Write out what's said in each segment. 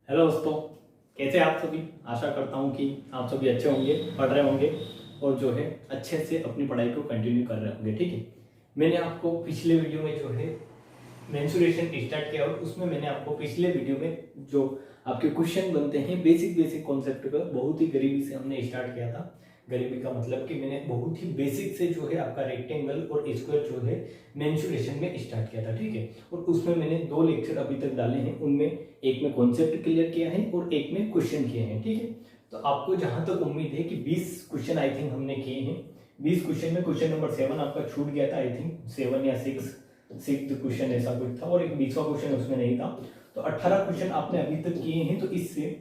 Hello दोस्तों, कैसे आप सभी। आशा करता हूँ कि आप सभी अच्छे होंगे, पढ़ रहे होंगे और जो है अच्छे से अपनी पढ़ाई को कंटिन्यू कर रहे होंगे। ठीक है, मैंने आपको पिछले वीडियो में जो है मेंसुरेशन स्टार्ट किया और उसमें मैंने आपको पिछले वीडियो में जो आपके क्वेश्चन बनते हैं बेसिक बेसिक कॉन्सेप्ट का बहुत ही गरीबी से हमने स्टार्ट किया था। गरीबी का मतलब कि मैंने बहुत ही बेसिक से जो है आपका रेक्टेंगल और स्क्वायर जो है मेंसुरेशन में स्टार्ट किया था। ठीक है, और उसमें मैंने 2 लेक्चर अभी तक डाले हैं, उनमें एक में कॉन्सेप्ट क्लियर किया है और एक में क्वेश्चन किए हैं। ठीक है, तो आपको जहां तक उम्मीद है कि 20 क्वेश्चन आई थिंक हमने किए हैं। 20 क्वेश्चन में क्वेश्चन नंबर 7 आपका छूट गया था, आई थिंक 7 या 6 क्वेश्चन ऐसा कुछ था और एक 20वां क्वेश्चन उसमें नहीं था। तो 18 क्वेश्चन आपने अभी तक किए हैं। तो इससे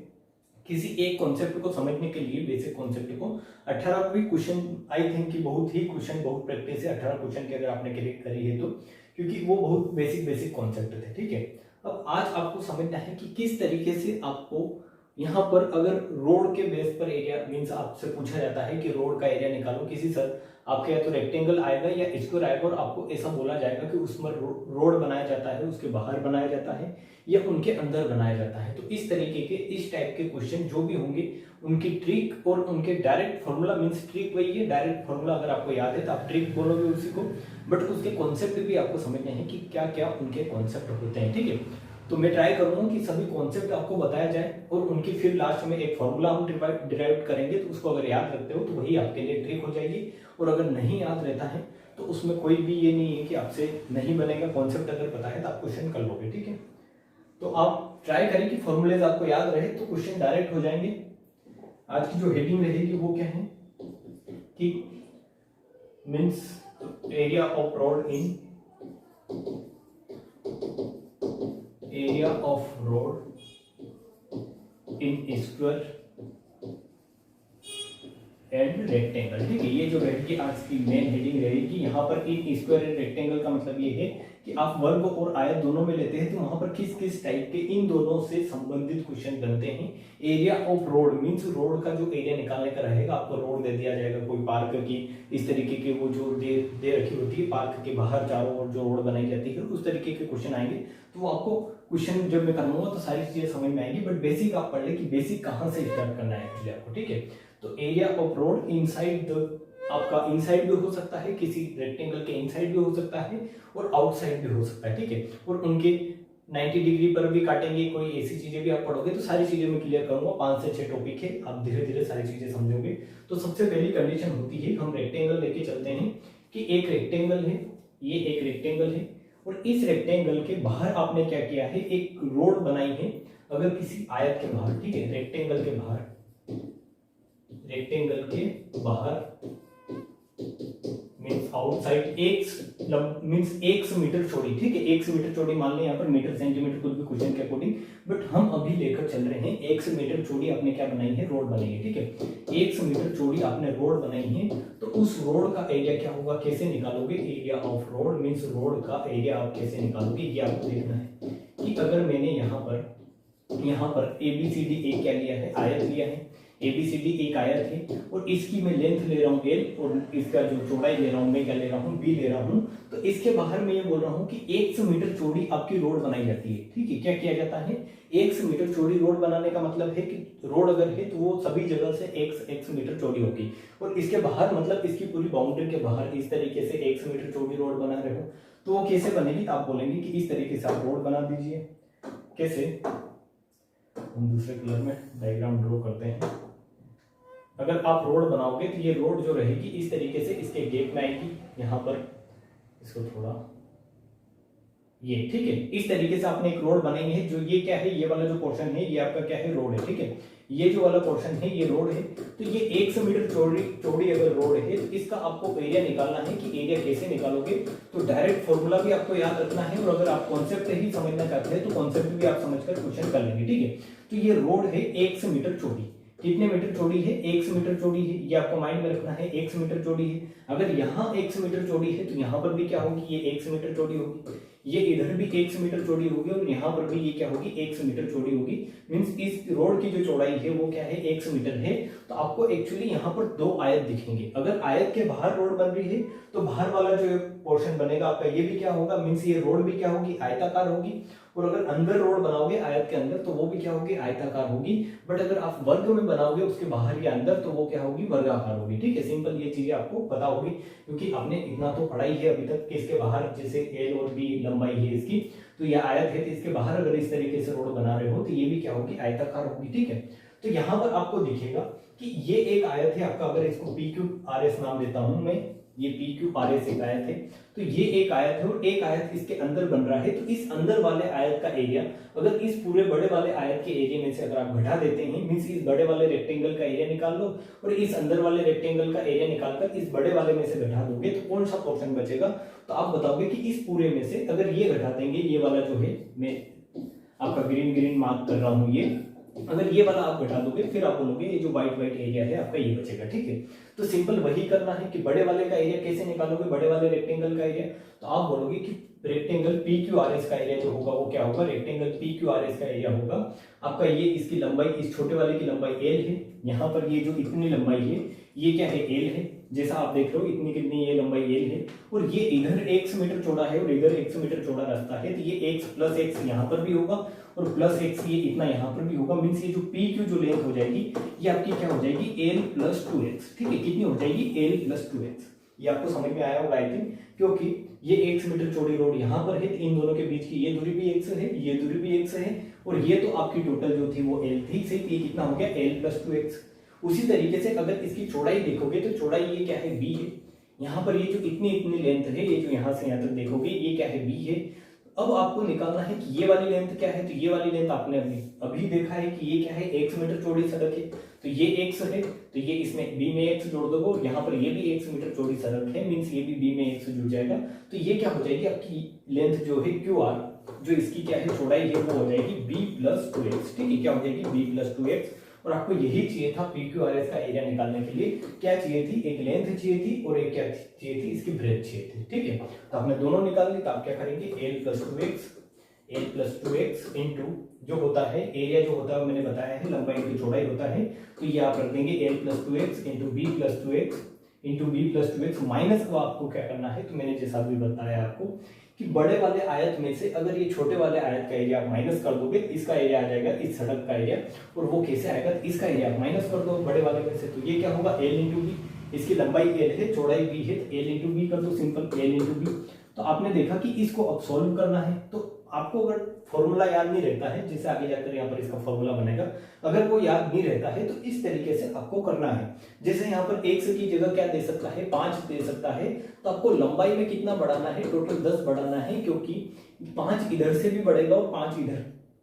किसी एक कॉन्सेप्ट को समझने के लिए बेसिक कॉन्सेप्ट को 18 भी क्वेश्चन आई थिंक कि बहुत ही क्वेश्चन बहुत प्रैक्टिस है 18 क्वेश्चन की अगर आपने क्लियर करी है तो, क्योंकि वो बहुत बेसिक बेसिक कॉन्सेप्ट थे। ठीक है, अब आज आपको समझना है कि किस तरीके से आपको यहाँ पर अगर रोड के बेस पर एरिया मीन्स आपसे पूछा जाता है कि रोड का एरिया निकालो, किसी सर आपके या तो रेक्टेंगल आएगा या स्क्वायर आएगा और आपको ऐसा बोला जाएगा कि उसमें रोड बनाया जाता है, उसके बाहर बनाया जाता है या उनके अंदर बनाया जाता है। तो इस तरीके के इस टाइप के क्वेश्चन जो भी होंगे उनकी ट्रिक और उनके डायरेक्ट फॉर्मूला मीन्स ट्रिक वही है, डायरेक्ट फॉर्मूला अगर आपको याद है तो आप ट्रिक बोलोगे उसी को, बट उसके कॉन्सेप्ट भी आपको समझने हैं कि क्या क्या उनके कॉन्सेप्ट होते हैं। ठीक है, तो मैं ट्राई करूंगा कि सभी कॉन्सेप्ट आपको बताया जाए और उनकी फिर लास्ट में एक फॉर्मूला हम डिराइव करेंगे, तो उसको अगर याद रखते हो तो वही आपके लिए ट्रिक हो जाएगी। और अगर नहीं याद रहता है तो उसमें कोई भी ये नहीं है कि आपसे नहीं बनेगा, कॉन्सेप्ट अगर पता है तो आप क्वेश्चन कर लोगे। ठीक है, तो आप ट्राई करें कि फॉर्मूलेज आपको याद रहे तो क्वेश्चन डायरेक्ट हो जाएंगे। आज की जो हेडिंग रहेगी वो क्या है कि means area of road in area of road in square and rectangle. ठीक है, ये जो रहेगी आज की मेन हेडिंग रहेगी। यहाँ पर इन स्क्वायर एंड रेक्टेंगल का मतलब ये है कि आप वर्ग और आयत दोनों में लेते हैं तो वहां पर किस किस टाइप के इन दोनों से संबंधित क्वेश्चन बनते हैं। Area of road means road का जो एरिया निकालने का रहेगा, आपको रोड दे दिया जाएगा कोई पार्क की, इस तरीके के वो जो दे रखी होती है पार्क के बाहर चारों ओर जो रोड बनाई जाती है, उस तरीके के क्वेश्चन आएंगे। तो वो आपको क्वेश्चन जब मैं करूंगा तो सारी चीजें समझ में आएंगी, बट बेसिक आप पढ़ ले कि बेसिक कहाँ से स्टार्ट करना है एक्चुअली आपको। ठीक है, तो area of road inside the आपका इनसाइड भी हो सकता है, किसी रेक्टेंगल के इनसाइड भी हो सकता है और आउटसाइड भी हो सकता है। ठीक है, और उनके 90 डिग्री पर भी काटेंगे, कोई ऐसी चीजें भी आप पढ़ोगे तो सारी चीजें मैं क्लियर करूंगा। 5 से 6 टॉपिक है, आप धीरे धीरे सारी चीजें समझोगे। तो सबसे पहली कंडीशन होती है, हम रेक्टेंगल लेके चलते हैं कि एक रेक्टेंगल है, ये एक रेक्टेंगल है और इस रेक्टेंगल के बाहर आपने क्या किया है, एक रोड बनाई है। अगर किसी आयत के बाहर, ठीक है, रेक्टेंगल के बाहर मीन्स आउटसाइड एक मीन्स 100 मीटर चौड़ी। ठीक है, 100 मीटर चौड़ी मान लें, यहाँ पर मीटर सेंटीमीटर कुछ भी क्वेश्चन के अकॉर्डिंग, बट हम अभी लेकर चल रहे हैं 100 मीटर चौड़ी आपने क्या बनाई है, रोड बनाई है। ठीक है, 100 मीटर चौड़ी आपने रोड बनाई है, तो उस रोड का एरिया क्या होगा, कैसे निकालोगे, area of road means road का एरिया आप कैसे निकालोगे, ये आपको देखना है। कि अगर मैंने यहाँ पर ABCD एक क्या लिया है, आयत लिया है, ABCD एक आयत है और इसकी मैं लेंथ ले रहा हूँ L और इसका जो चौड़ाई ले रहा हूँ मैं क्या ले रहा हूँ, B ले रहा हूँ। तो इसके बाहर मैं ये बोल रहा हूँ कि 100 मीटर चौड़ी आपकी रोड बनाई जाती है। ठीक है, क्या किया जाता है, 100 मीटर चौड़ी रोड बनाने का मतलब है कि रोड अगर है तो वो सभी जगह से 100 मीटर चौड़ी होगी और इसके बाहर मतलब इसकी पूरी बाउंड्री के बाहर इस तरीके से 100 मीटर चौड़ी रोड बना रहे हो तो वो कैसे बनेगी, तो आप बोलेंगे कि इस तरीके से आप रोड बना दीजिए। कैसे, हम दूसरे कलर में डायग्राम ड्रॉ करते हैं। अगर आप रोड बनाओगे तो ये रोड जो रहेगी इस तरीके से इसके गैप में आएगी, यहाँ पर इसको थोड़ा ये, ठीक है, इस तरीके से आपने एक रोड बनाई है। जो ये क्या है, ये वाला जो पोर्शन है ये आपका क्या है, रोड है। ठीक है, ये जो वाला पोर्शन है ये रोड है। तो ये 100 मीटर चौड़ी अगर रोड है तो इसका आपको एरिया निकालना है। कि एरिया कैसे निकालोगे, तो डायरेक्ट फॉर्मूला भी आपको याद रखना है और अगर आप कॉन्सेप्ट ही समझना चाहते हैं तो कॉन्सेप्ट भी आप समझकर क्वेश्चन कर लेंगे। ठीक है, तो ये रोड है 100 मीटर चौड़ी, कितने मीटर चौड़ी है, 100 मीटर चौड़ी है, ये आपको माइंड में रखना है, 100 मीटर चौड़ी है। अगर यहाँ 100 मीटर चौड़ी है तो यहाँ पर भी क्या होगी, ये 100 मीटर चौड़ी होगी, ये इधर भी 100 मीटर चौड़ी होगी और यहाँ पर भी ये क्या होगी, 100 मीटर चौड़ी होगी। मींस इस रोड की जो चौड़ाई है वो क्या है, 100 मीटर है। तो आपको एक्चुअली यहाँ पर 2 आयत दिखेंगे। अगर आयत के बाहर रोड बन रही है तो बाहर वाला जो पोर्शन बनेगा आपका ये भी क्या होगा, मींस ये रोड भी क्या होगी, आयताकार होगी और अगर अंदर रोड बनाओगे आयत के अंदर तो वो भी क्या होगी, आयताकार होगी। बट अगर आप वर्ग में बनाओगे उसके बाहर या अंदर तो वो क्या होगी, वर्गाकार होगी। ठीक है, सिंपल ये चीजें आपको पता होगी क्योंकि आपने इतना तो पढ़ा ही है अभी तक कि इसके बाहर जैसे एल और बी लंबाई है इसकी, तो यह आयत है, तो इसके बाहर अगर इस तरीके से रोड बना रहे हो तो ये भी क्या होगी, आयताकार होगी। ठीक है, तो यहाँ पर आपको दिखेगा कि ये एक आयत है आपका, अगर इसको पी क्यू आर एस नाम देता हूं मैं, ये पी क्यू आर एस एक आयत है, तो ये एक आयत है और एक आयत इसके अंदर बन रहा है। तो इस अंदर वाले आयत का एरिया अगर इस पूरे बड़े वाले आयत के एरिया में से अगर आप घटा देते हैं, मींस इस बड़े वाले रेक्टेंगल का एरिया निकाल लो और इस अंदर वाले रेक्टेंगल का एरिया निकालकर इस बड़े वाले में से घटा दोगे तो कौन सा पोर्शन बचेगा, तो आप बताओगे कि इस पूरे में से अगर ये घटा देंगे, ये वाला जो है मैं आपका ग्रीन ग्रीन मार्क कर रहा हूं, ये अगर ये वाला आप घटा दोगे फिर आप बोलोगे ये जो व्हाइट व्हाइट एरिया है आपका ये बचेगा। ठीक है, तो सिंपल वही करना है कि बड़े वाले का एरिया कैसे निकालोगे, बड़े वाले रेक्टेंगल का एरिया, तो आप बोलोगे कि rectangle P Q R S का एरिया जो होगा वो क्या होगा, rectangle P Q R S का एरिया होगा आपका, ये इसकी लंबाई, इस छोटे वाले की लंबाई एल है, यहाँ पर ये जो इतनी लंबाई है ये क्या है, एल है, जैसा आप देख रहे हो इतनी कितनी ये लंबाई एल है, और ये इधर x मीटर चौड़ा है और इधर x मीटर चौड़ा रास्ता है, तो ये x प्लस एक्स यहाँ पर भी होगा और प्लस एक्स ये इतना यहाँ पर भी होगा। मीन्स ये जो पी क्यू जो लेंथ हो जाएगी ये आपकी क्या हो जाएगी, एल प्लस 2x। ठीक है, कितनी हो जाएगी, एल प्लस 2x। ये आपको समझ में आया होगा आई थिंक, क्योंकि ये x मीटर चौड़ी रोड यहाँ पर है, इन दोनों के बीच की ये दूरी भी x है, ये दूरी भी x है, और ये तो आपकी टोटल जो थी वो l थी, सही, ये कितना हो गया, l प्लस 2x। उसी तरीके से अगर इसकी चौड़ाई देखोगे तो चौड़ाई ये क्या है, b है, यहाँ पर ये जो इतनी इतनी लेंथ है, ये जो यहाँ से यहाँ तक देखोगे ये क्या है, b है। अब आपको निकालना है कि ये वाली लेंथ क्या है, तो ये वाली लेंथ आपने अभी देखा है कि ये क्या है, x मीटर चौड़ी सड़क है, तो ये x है, तो ये इसमें b में x जोड़ दोगे, यहाँ पर ये भी x मीटर चौड़ी सड़क है, मींस ये भी b में x जुड़ जाएगा, तो ये क्या हो जाएगी आपकी लेंथ जो है क्यू आर, जो इसकी क्या है चौड़ाई है वो हो जाएगी b प्लस 2x। ठीक है, क्या हो जाएगी, b प्लस 2x। और आपको यही चाहिए था पी क्यू आर एस का एरिया निकालने के लिए, क्या चाहिए थी, एक लेंथ चाहिए थी और एक क्या चाहिए थी, इसकी ब्रेथ चाहिए थी। ठीक है, तो आपने दोनों निकाल ली, तो आप क्या करेंगे, L plus two x into जो होता है एरिया, जो होता है मैंने बताया है लंबाई की चौड़ाई होता है, तो ये आप रख देंगे L plus 2x into B plus 2x into B plus 2x minus को आपको क्या करना है, तो मैंने जैसा भी बताया आपको कि बड़े वाले आयत में से अगर ये छोटे वाले आयत का एरिया आप माइनस कर दोगे, इसका एरिया आ जाएगा इस सड़क का एरिया, और वो कैसे आएगा, इसका एरिया आप माइनस कर दो बड़े वाले में से, तो ये क्या होगा, एल इंटू बी, इसकी लंबाई एल है, चौड़ाई बी है, तो एल इंटू बी कर दो, सिंपल एल इंटू बी। तो आपने देखा कि इसको अब सॉल्व करना है, तो आपको अगर फॉर्मूला याद नहीं रहता है, जैसे आगे जाकर यहाँ पर इसका फॉर्मूला बनेगा, अगर वो याद नहीं रहता है तो इस तरीके से आपको करना है। जैसे यहाँ पर x की जगह क्या दे सकता है, 5 दे सकता है, तो आपको लंबाई में कितना बढ़ाना है, टोटल 10 बढ़ाना है, क्योंकि 5 इधर से भी बढ़ेगा और 5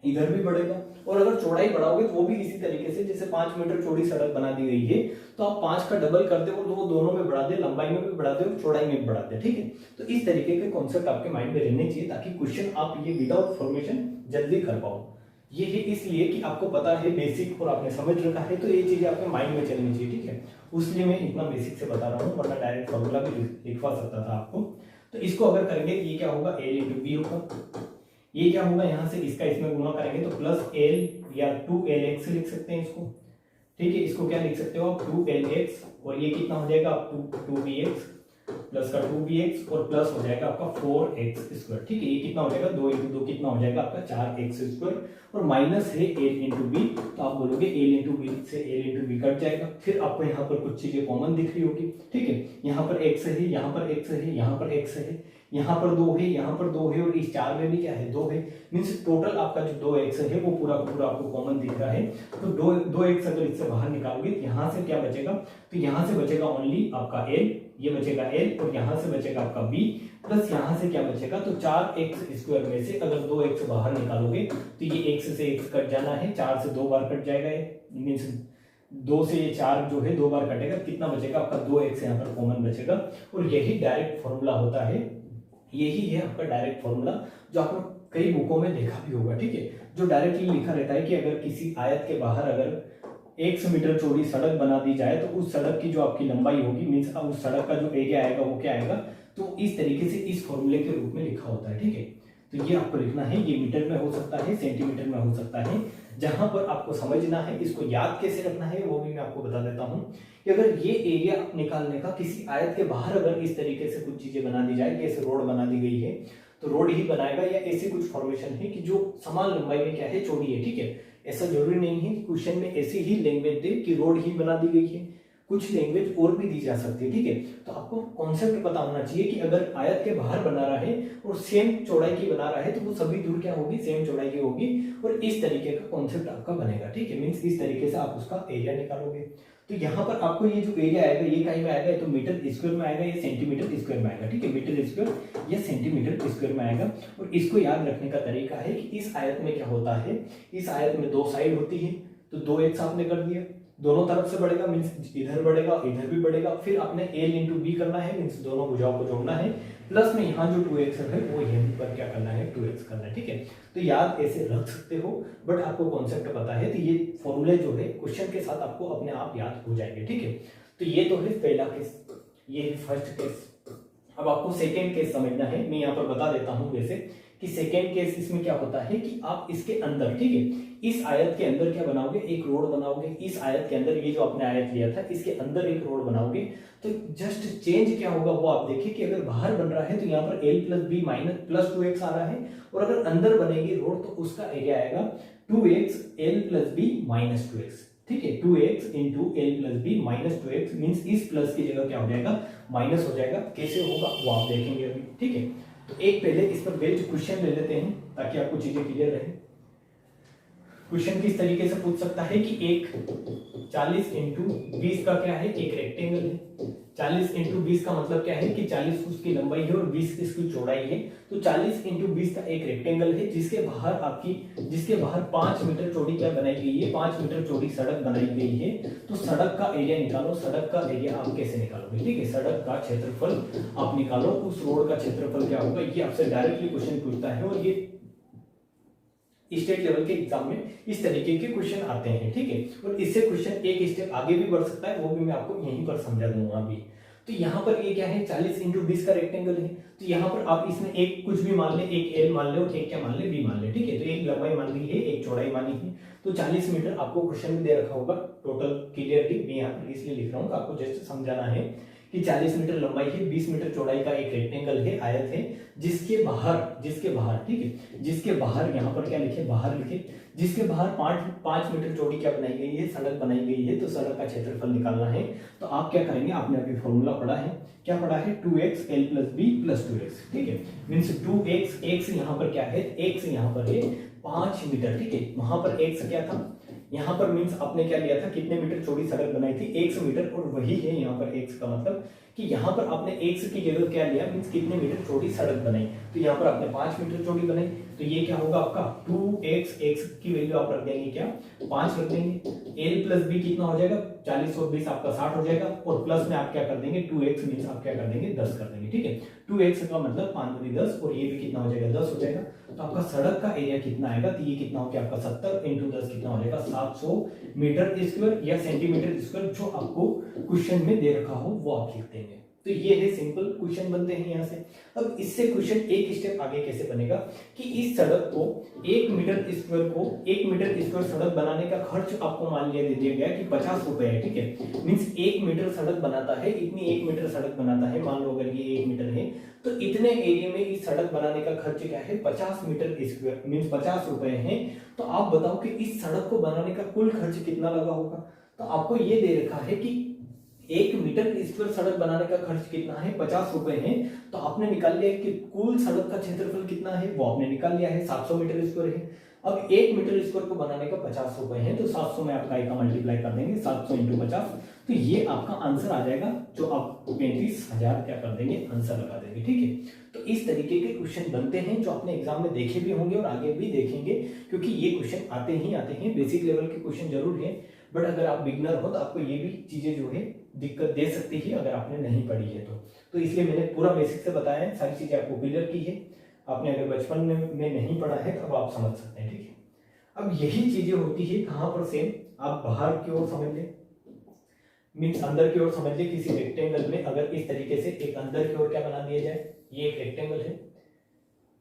इधर भी बढ़ेगा, और अगर चौड़ाई बढ़ाओगे तो वो भी इसी तरीके से, जैसे 5 मीटर चौड़ी सड़क बना दी गई है तो आप 5 का डबल कर दे और वो दोनों में बढ़ा दे, लंबाई में भी बढ़ा दे और चौड़ाई में भी बढ़ा दे। ठीक है, तो इस तरीके के कॉन्सेप्ट आपके माइंड में रहने चाहिए ताकि क्वेश्चन आप ये विदाउट फॉर्मेशन जल्दी कर पाओ। ये है इसलिए कि आपको पता है बेसिक और आपने समझ रखा है, तो ये चीजें आपके माइंड में चलनी चाहिए। ठीक है, उसलिए मैं इतना बेसिक से बता रहा हूँ, वरना डायरेक्ट फॉर्मूला भी लिखवा सकता था आपको। तो इसको अगर करेंगे ये क्या होगा, एल इंटू बी होगा, ये क्या होगा, यहाँ से इसका इसमें गुणा करेंगे तो प्लस एल या 2lx लिख सकते हैं इसको। ठीक है, इसको क्या लिख सकते हो आप, 2lx, और ये कितना हो जाएगा आप 2bx प्लस का 2bx और प्लस हो जाएगा आपका 4x स्क्वायर। ठीक है, ये कितना हो जाएगा, 2 इंटू 2 कितना हो जाएगा आपका 4x स्क्वायर, और माइनस है a इंटू बी, तो आप बोलोगे a इंटू बी से a इंटू बी कट जाएगा। फिर आपको यहाँ पर कुछ चीजें कॉमन दिख रही होगी। ठीक है, यहाँ पर x है, यहाँ पर x है, यहाँ पर x है, यहाँ पर 2 है, यहाँ पर 2 है, और इस 4 में भी क्या है, 2 है, मीन्स टोटल आपका जो 2x है वो पूरा पूरा आपको कॉमन दिख रहा है। तो 2x अगर इससे बाहर निकालोगे यहाँ से क्या बचेगा, तो यहाँ से बचेगा ओनली आपका l, ये बचेगा l, और यहाँ से बचेगा आपका b, प्लस यहाँ से क्या बचेगा, तो 4x स्क्वायर में से अगर 2x बाहर निकालोगे तो ये x से x कट जाना है, 4 से 2 बार कट जाएगा, मीन्स 2 से ये 4 जो है 2 बार कटेगा, कितना बचेगा आपका 2x यहाँ पर कॉमन बचेगा। और यही डायरेक्ट फॉर्मूला होता है, यही है आपका डायरेक्ट फॉर्मूला जो आपने कई बुकों में देखा भी होगा। ठीक है, जो डायरेक्टली लिखा रहता है कि अगर किसी आयत के बाहर अगर 100 मीटर चौड़ी सड़क बना दी जाए तो उस सड़क की जो आपकी लंबाई होगी, मीन्स उस सड़क का जो एरिया आएगा वो क्या आएगा, तो इस तरीके से इस फॉर्मूले के रूप में लिखा होता है। ठीक है, तो ये आपको लिखना है, ये मीटर में हो सकता है, सेंटीमीटर में हो सकता है, जहां पर आपको समझना है। इसको याद कैसे रखना है वो भी मैं आपको बता देता हूं कि अगर ये एरिया निकालने का किसी आयत के बाहर अगर इस तरीके से कुछ चीजें बना दी जाए, कैसे रोड बना दी गई है, तो रोड ही बनाएगा, या ऐसी कुछ फॉर्मेशन है कि जो समान लंबाई में क्या है, चौड़ी है, ठीक है। ऐसा जरूरी नहीं है कि क्वेश्चन में ऐसी ही लैंग्वेज दे कि रोड ही बना दी गई है, कुछ लैंग्वेज और भी दी जा सकती है, ठीक है। तो आपको कॉन्सेप्ट पता होना चाहिए कि अगर आयत के बाहर बना रहा है और सेम चौड़ाई की बना रहा है तो वो सभी दूर क्या होगी, सेम चौड़ाई की होगी, और इस तरीके का कॉन्सेप्ट आपका बनेगा, ठीक है। मीन्स इस तरीके से आप उसका एरिया निकालोगे। तो यहाँ पर आपको ये जो एरिया आएगा ये कहीं में आएगा, तो मीटर स्क्वायर में आएगा, ये सेंटीमीटर स्क्वायर में आएगा, ठीक है। मीटर स्क्वायर या सेंटीमीटर स्क्वायर में आएगा। और इसको याद रखने का तरीका है कि इस आयत में क्या होता है, इस आयत में दो साइड होती है, तो 2x आपने कर दिया, दोनों तरफ से बढ़ेगा, मीन्स इधर बढ़ेगा इधर भी बढ़ेगा, फिर आपने l इंटू बी करना है, मीन्स दोनों भुजाओं को जोड़ना है, प्लस में यहाँ जो 2x है वो यहीं पर क्या करना है, 2x करना है, ठीक है। तो याद ऐसे रख सकते हो, बट आपको कॉन्सेप्ट पता है तो ये फॉर्मूले जो है क्वेश्चन के साथ आपको अपने आप याद हो जाएंगे, ठीक है। तो ये तो है पहला केस, ये है फर्स्ट केस। अब आपको सेकेंड केस समझना है, मैं यहाँ पर बता देता हूँ वैसे कि सेकेंड केस इसमें क्या होता है कि आप इसके अंदर, ठीक है, इस आयत के अंदर क्या बनाओगे, एक रोड बनाओगे। इस आयत के अंदर, ये जो आपने आयत लिया था इसके अंदर एक रोड बनाओगे। तो जस्ट चेंज क्या होगा वो आप देखिए कि अगर बाहर बन रहा है तो यहाँ पर l plus B minus plus 2x आ रहा है, और अगर अंदर बनेगी रोड तो उसका एरिया आएगा 2x l plus B minus 2x, ठीक है। 2x into L plus B minus 2x, means इस प्लस की जगह क्या हो जाएगा, माइनस हो जाएगा। कैसे होगा वो आप देखेंगे अभी, ठीक है। तो एक पहले इस पर बेस्ड क्वेश्चन ले लेते हैं ताकि आपको चीजें क्लियर रहे। क्वेश्चन किस तरीके से पूछ सकता है कि एक 40 इंटू 20 का क्या है, एक रेक्टेंगल है। 40 इंटू 20 का मतलब क्या है कि 40 उसकी लंबाई है और 20 इसकी चौड़ाई है। तो 40 इंटू 20 का एक रेक्टेंगल है जिसके बाहर 5 मीटर चौड़ी क्या बनाई गई है, 5 मीटर चौड़ी सड़क बनाई गई है। तो सड़क का एरिया निकालो। सड़क का एरिया आप कैसे निकालोगे, ठीक है। सड़क का क्षेत्रफल आप निकालो, उस रोड का क्षेत्रफल क्या होगा, ये आपसे डायरेक्टली क्वेश्चन पूछता है, और ये स्टेट लेवल के एग्जाम में इस तरीके के क्वेश्चन आते हैं, ठीक है। और इससे क्वेश्चन एक स्टेप आगे भी बढ़ सकता है, वो भी मैं आपको यहीं पर समझा दूंगा अभी। तो यहाँ पर ये क्या है, 40 इंटू 20 का रेक्टेंगल है। तो यहाँ पर आप इसमें एक कुछ भी मान ले, एक एल मान ले और एक क्या मान ले, बी मान ले, ठीक है। तो एक लंबाई मान ली है, एक चौड़ाई मानी है। तो 40 मीटर आपको क्वेश्चन में दे रखा होगा टोटल, क्लियरली मैं यहाँ पर इसलिए लिख रहा हूँ, आपको जस्ट समझाना है कि 40 मीटर लंबाई है, 20 मीटर चौड़ाई का एक रेक्टेंगल है, आयत है, जिसके बाहर, ठीक है, जिसके बाहर यहाँ पर क्या लिखे, बाहर लिखे, जिसके बाहर 5 मीटर चौड़ी क्या बनाई गई है, सड़क बनाई गई है। तो सड़क का क्षेत्रफल निकालना है। तो आप क्या करेंगे, आपने अभी फॉर्मूला पढ़ा है, क्या पढ़ा है, 2x l plus b plus 2x, ठीक है। मीन्स 2x, x यहाँ पर क्या है, x यहाँ पर है 5 मीटर, ठीक है। वहां पर x क्या था, यहाँ पर मीन्स आपने क्या लिया था, कितने मीटर चौड़ी सड़क बनाई थी, 100 मीटर, और वही है यहाँ पर x का मतलब कि यहाँ पर आपने x की जगह क्या लिया, मीन्स कितने मीटर चौड़ी सड़क बनाई। तो यहाँ पर आपने 5 मीटर चौड़ी बनाई। तो ये क्या होगा आपका 2x, x की वैल्यू आप रख देंगे क्या, 5 रख देंगे। l प्लस b कितना हो जाएगा, 40 और 20 आपका 60 हो जाएगा, और प्लस में आप क्या कर देंगे, 2x मीन्स आप क्या कर देंगे, 10 कर देंगे, ठीक है। 2x का मतलब 5 दूनी 10, और ये भी कितना हो जाएगा, 10 हो जाएगा। तो आपका सड़क का एरिया कितना आएगा, तो ये कितना हो गया आपका 70 इंटू 10 कितना हो जाएगा, 700 मीटर स्क्वायर या सेंटीमीटर स्क्वायर, जो आपको क्वेश्चन में दे रखा हो वो आप लिख देंगे। तो ये है सिंपल क्वेश्चन बनते हैं यहाँ से। अब इससे क्वेश्चन एक स्टेप आगे कैसे बनेगा कि इस सड़क को 1 मीटर स्क्वायर सड़क बनाने का खर्च आपको मान लिया दे दिया गया कि 50 रुपए है, ठीक है। मीन्स 1 मीटर सड़क बनाता है, इतनी 1 मीटर सड़क बनाता है, मान लो अगर ये 1 मीटर है तो इतने एरिया में इस सड़क बनाने का खर्च क्या है, 50 मीटर स्क्वायर, मीन्स 50 रुपए है। तो आप बताओ कि इस सड़क को बनाने का कुल खर्च कितना लगा होगा। तो आपको ये दे रखा है कि 1 मीटर स्क्वायर सड़क बनाने का खर्च कितना है, 50 रुपए है। तो आपने निकाल लिया कि कुल सड़क का क्षेत्रफल कितना है, वो आपने निकाल लिया है, 700 मीटर स्क्वायर है। अब 1 मीटर स्क्वायर को बनाने का 50 रुपए है, तो 700 में आपका का मल्टीप्लाई कर देंगे, 700 इंटू 50, तो ये आपका आंसर आ जाएगा, जो आप 35,000 क्या कर देंगे, आंसर लगा देंगे, ठीक है। तो इस तरीके के क्वेश्चन बनते हैं जो आपने एग्जाम में देखे भी होंगे और आगे भी देखेंगे, क्योंकि ये क्वेश्चन आते हैं। बेसिक लेवल के क्वेश्चन जरूर है, बट अगर आप बिगनर हो तो आपको ये भी चीजें जो है दिक्कत दे सकती है अगर आपने नहीं पढ़ी है तो इसलिए मैंने पूरा बेसिक से बताया है, सारी चीजें आपको क्लियर की है। आपने अगर बचपन में नहीं पढ़ा है तो अब आप समझ सकते हैं, ठीक है। अब यही चीजें होती है कहां पर, सेम आप बाहर की ओर समझ ले, मीन्स अंदर की ओर समझ ले। किसी रेक्टेंगल में अगर इस तरीके से एक अंदर की ओर क्या बना दिया जाए, ये एक रेक्टेंगल है,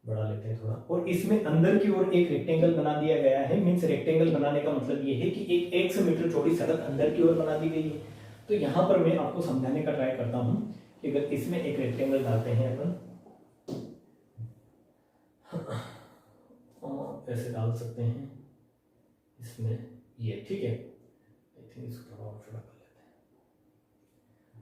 बढ़ा लेते हैं थोड़ा, और इसमें अंदर की ओर एक रेक्टेंगल बना दिया गया है। मीन्स रेक्टेंगल बनाने का मतलब ये है कि एक 100 मीटर चौड़ी सड़क अंदर की ओर बना दी गई है। तो यहाँ पर मैं आपको समझाने का ट्राई करता हूँ कि अगर इसमें एक रेक्टेंगल डालते हैं अपन, ऐसे डाल सकते हैं इसमें ये, ठीक है। आई थिंक इसको थोड़ा और छोटा कर लेते हैं।